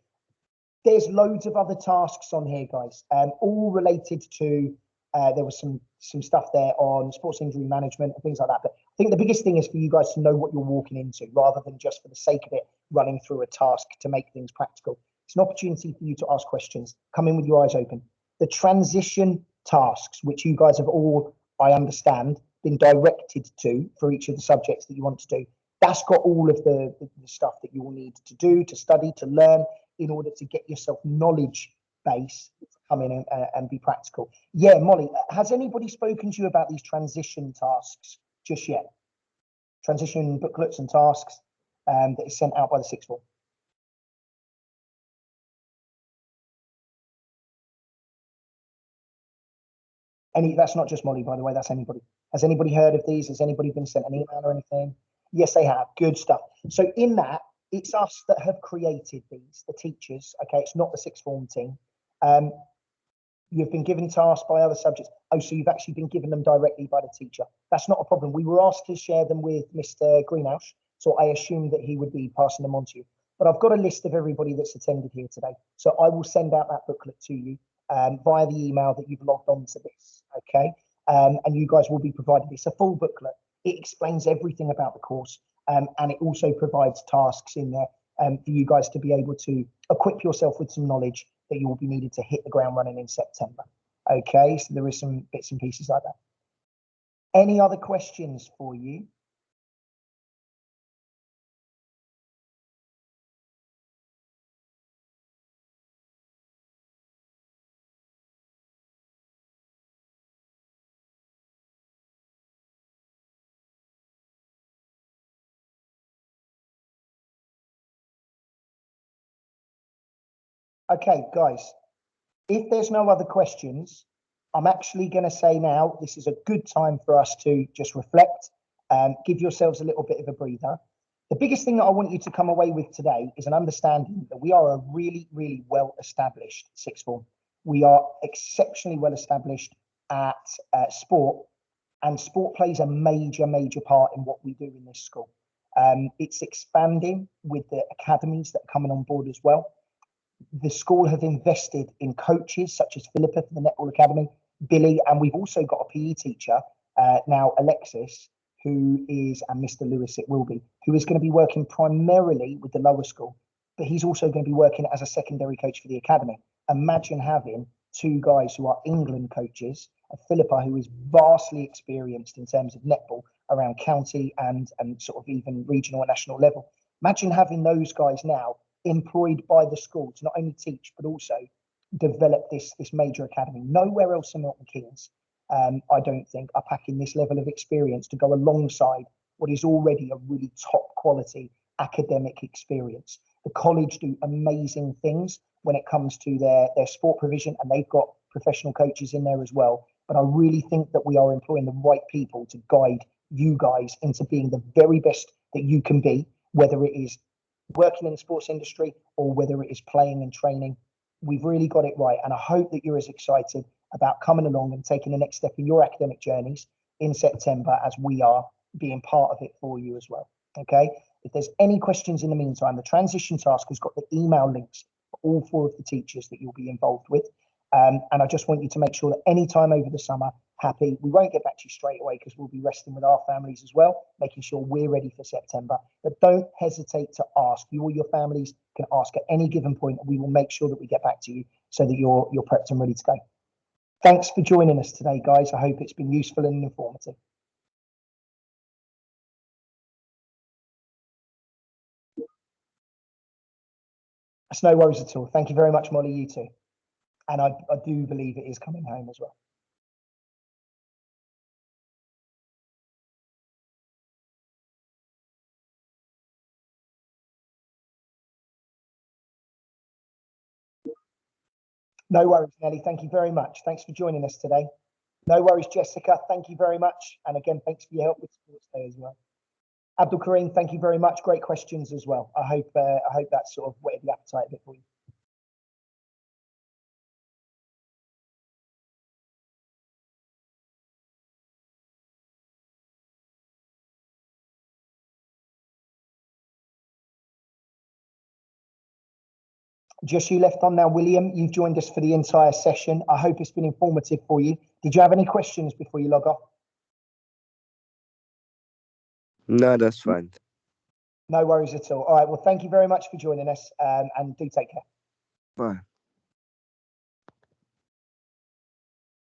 There's loads of other tasks on here, guys, all related to, there was some stuff there on sports injury management and things like that. But I think the biggest thing is for you guys to know what you're walking into rather than just for the sake of it, running through a task to make things practical. It's an opportunity for you to ask questions. Come in with your eyes open. The transition tasks, which you guys have all, I understand, been directed to for each of the subjects that you want to do. That's got all of the stuff that you will need to do, to study, to learn in order to get yourself knowledge base to come in and be practical. Yeah, Molly, has anybody spoken to you about these transition tasks just yet? Transition booklets and tasks that is sent out by the sixth form. That's not just Molly, by the way, that's anybody. Has anybody heard of these? Has anybody been sent an email or anything? Yes, they have. Good stuff. So in that, it's us that have created these, the teachers. Okay, it's not the sixth form team. You've been given tasks by other subjects. Oh, so you've actually been given them directly by the teacher. That's not a problem. We were asked to share them with Mr. Greenhouse, so I assumed that he would be passing them on to you. But I've got a list of everybody that's attended here today. So I will send out that booklet to you via the email that you've logged on to this, okay? And you guys will be provided. It's a full booklet. It explains everything about the course, and it also provides tasks in there for you guys to be able to equip yourself with some knowledge that you will be needed to hit the ground running in September. Okay, so there is some bits and pieces like that. Any other questions for you? Okay, guys, if there's no other questions, I'm actually going to say now, this is a good time for us to just reflect, give yourselves a little bit of a breather. The biggest thing that I want you to come away with today is an understanding that we are a really, really well-established sixth form. We are exceptionally well-established at sport, and sport plays a major, major part in what we do in this school. It's expanding with the academies that are coming on board as well. The school have invested in coaches such as Philippa for the Netball Academy, Billy, and we've also got a PE teacher now, Alexis, who is, and Mr. Lewis it will be, who is going to be working primarily with the lower school, but he's also going to be working as a secondary coach for the academy. Imagine having two guys who are England coaches, Philippa, who is vastly experienced in terms of netball around county and sort of even regional and national level. Imagine having those guys now employed by the school to not only teach but also develop this major academy. Nowhere else in Milton Keynes, I don't think, are packing this level of experience to go alongside what is already a really top quality academic experience. The college do amazing things when it comes to their sport provision, and they've got professional coaches in there as well. But I really think that we are employing the right people to guide you guys into being the very best that you can be, whether it is working in the sports industry or whether it is playing and training. We've really got it right, and I hope that you're as excited about coming along and taking the next step in your academic journeys in September as we are being part of it for you as well. Okay, if there's any questions in the meantime, the transition task has got the email links for all 4 of the teachers that you'll be involved with, and I just want you to make sure that any time over the summer, happy, we won't get back to you straight away because we'll be resting with our families as well, making sure we're ready for September. But don't hesitate to ask. You or your families can ask at any given point, and we will make sure that we get back to you so that you're prepped and ready to go. Thanks for joining us today, guys. I hope it's been useful and informative. It's no worries at all. Thank you very much, Molly. You too. And I do believe it is coming home as well. No worries, Nelly. Thank you very much. Thanks for joining us today. No worries, Jessica. Thank you very much. And again, thanks for your help with Sports Day as well. Abdul Kareem, thank you very much. Great questions as well. I hope that's sort of whetted the appetite a bit for you. Just you left on now, William. You've joined us for the entire session. I hope it's been informative for you. Did you have any questions before you log off? No, that's fine. No worries at all. All right. Well, thank you very much for joining us, and do take care. Bye.